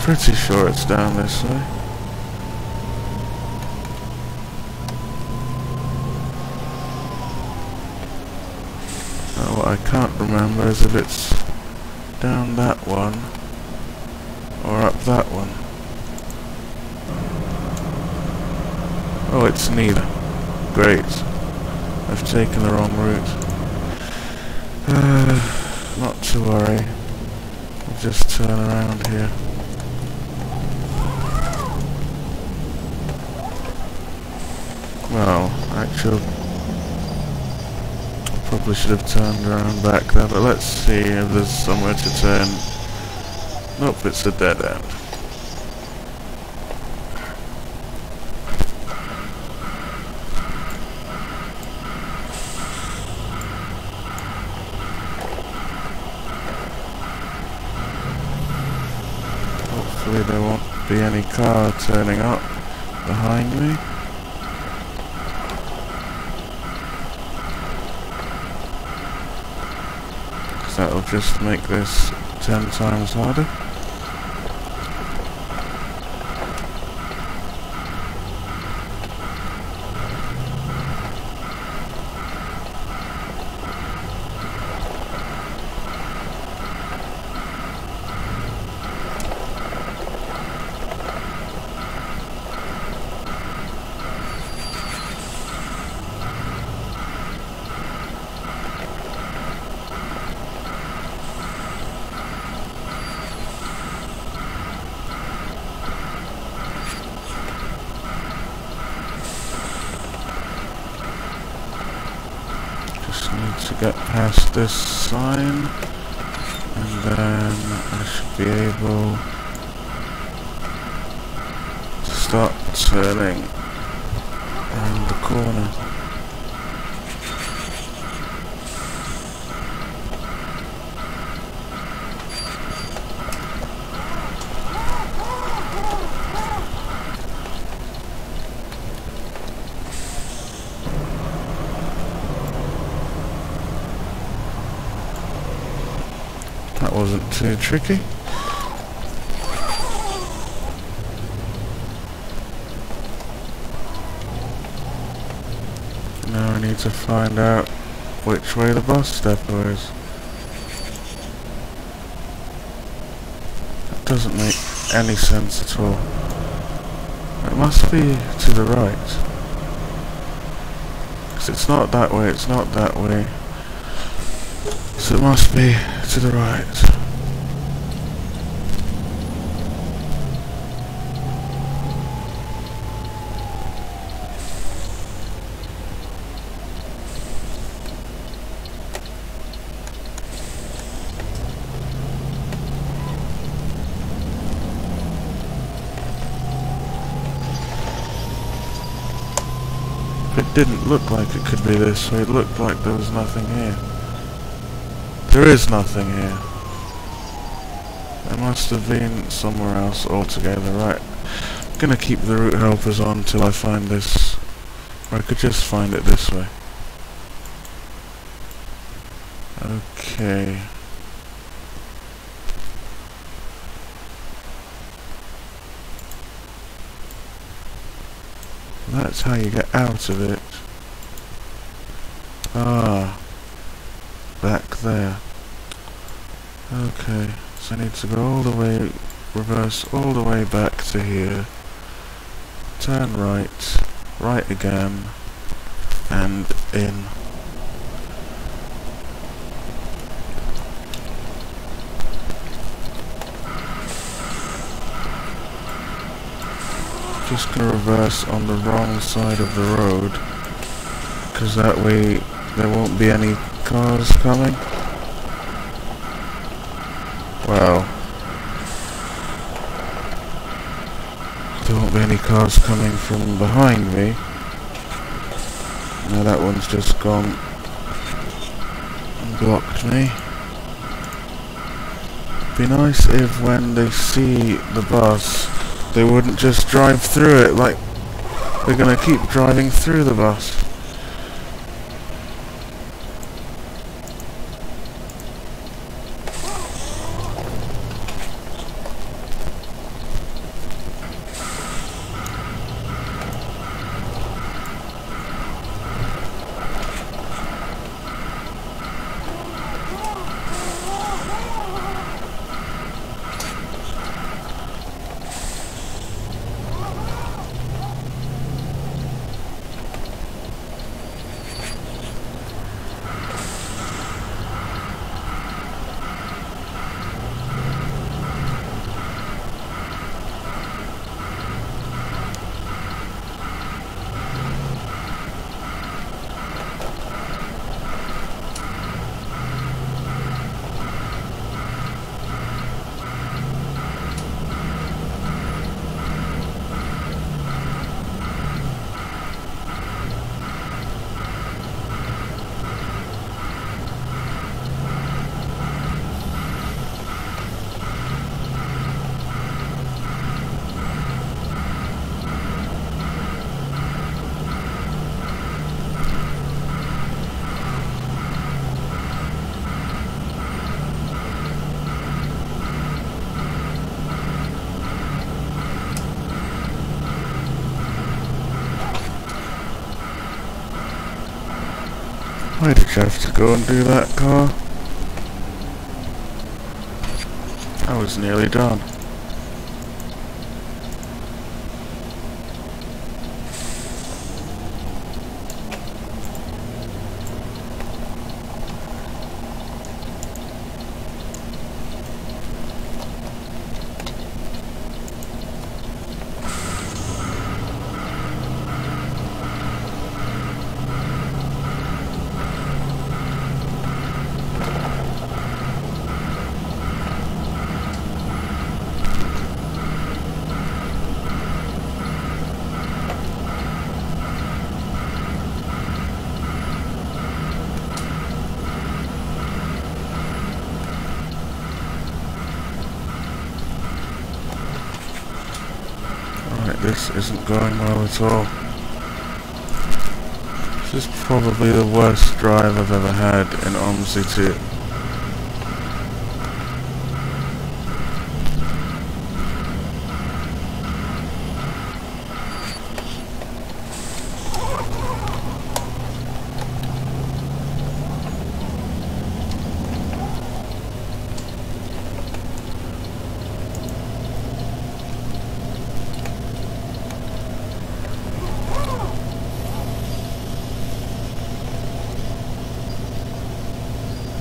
Pretty sure it's down this way. Oh, what I can't remember is if it's down that one or up that one. Oh, it's neither. Great. I've taken the wrong route. Not to worry. I'll just turn around here. Well, actually, probably should have turned around back there, but let's see if there's somewhere to turn. Nope, it's a dead end. Hopefully there won't be any car turning up behind me. That'll just make this 10 times harder. Need to get past this sign, and then I should be able to start turning around the corner. That wasn't too tricky. Now I need to find out which way the bus depot is. That doesn't make any sense at all. It must be to the right. Because it's not that way, it's not that way. So it must be to the right. It didn't look like it could be this way, it looked like there was nothing here. There is nothing here. It must have been somewhere else altogether. Right. I'm gonna keep the route helpers on till I find this. Or I could just find it this way. Okay. That's how you get out of it. Ah. Back there. Okay, so I need to go all the way, reverse all the way back to here, turn right, right again, and in. Just gonna reverse on the wrong side of the road, because that way there won't be any cars coming. Wow. There won't be any cars coming from behind me. Now that one's just gone and blocked me. Be nice if when they see the bus, they wouldn't just drive through it like they're gonna keep driving through the bus. Why did you have to go and do that, car? I was nearly done. This isn't going well at all. This is probably the worst drive I've ever had in OMSI 2.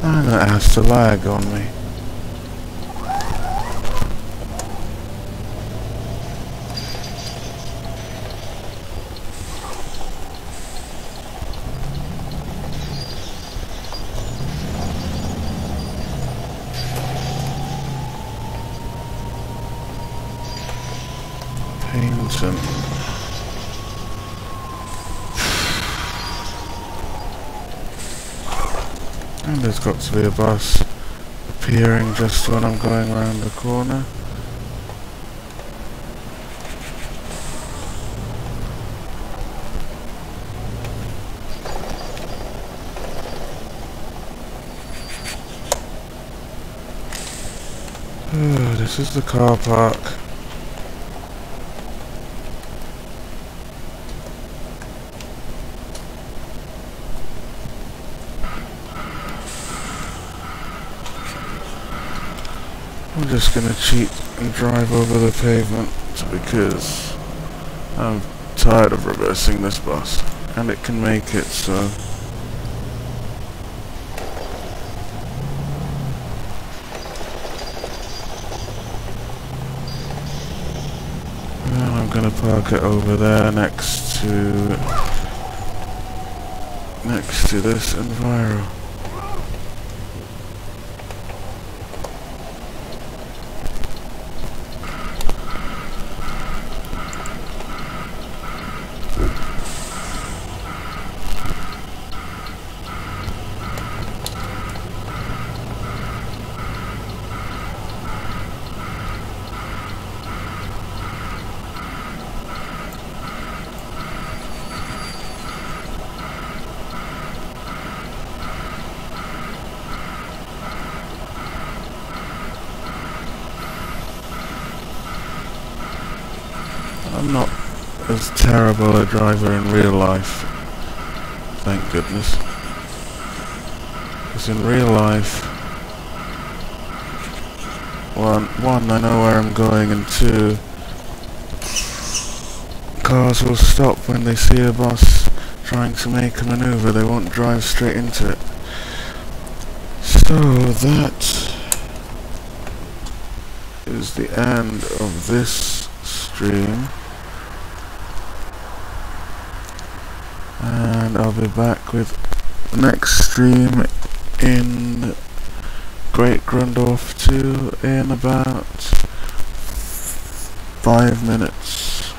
And it has to lag on me. Painting. And there's got to be a bus appearing just when I'm going around the corner. Oh, this is the car park. I'm just gonna cheat and drive over the pavement because I'm tired of reversing this bus, and it can make it so. And I'm gonna park it over there next to this Enviro. I'm not as terrible a driver in real life, thank goodness. Because in real life, one, I know where I'm going, and two, cars will stop when they see a bus trying to make a maneuver. They won't drive straight into it. So that is the end of this stream. And I'll be back with the next stream in Great Grundorf 2 in about 5 minutes.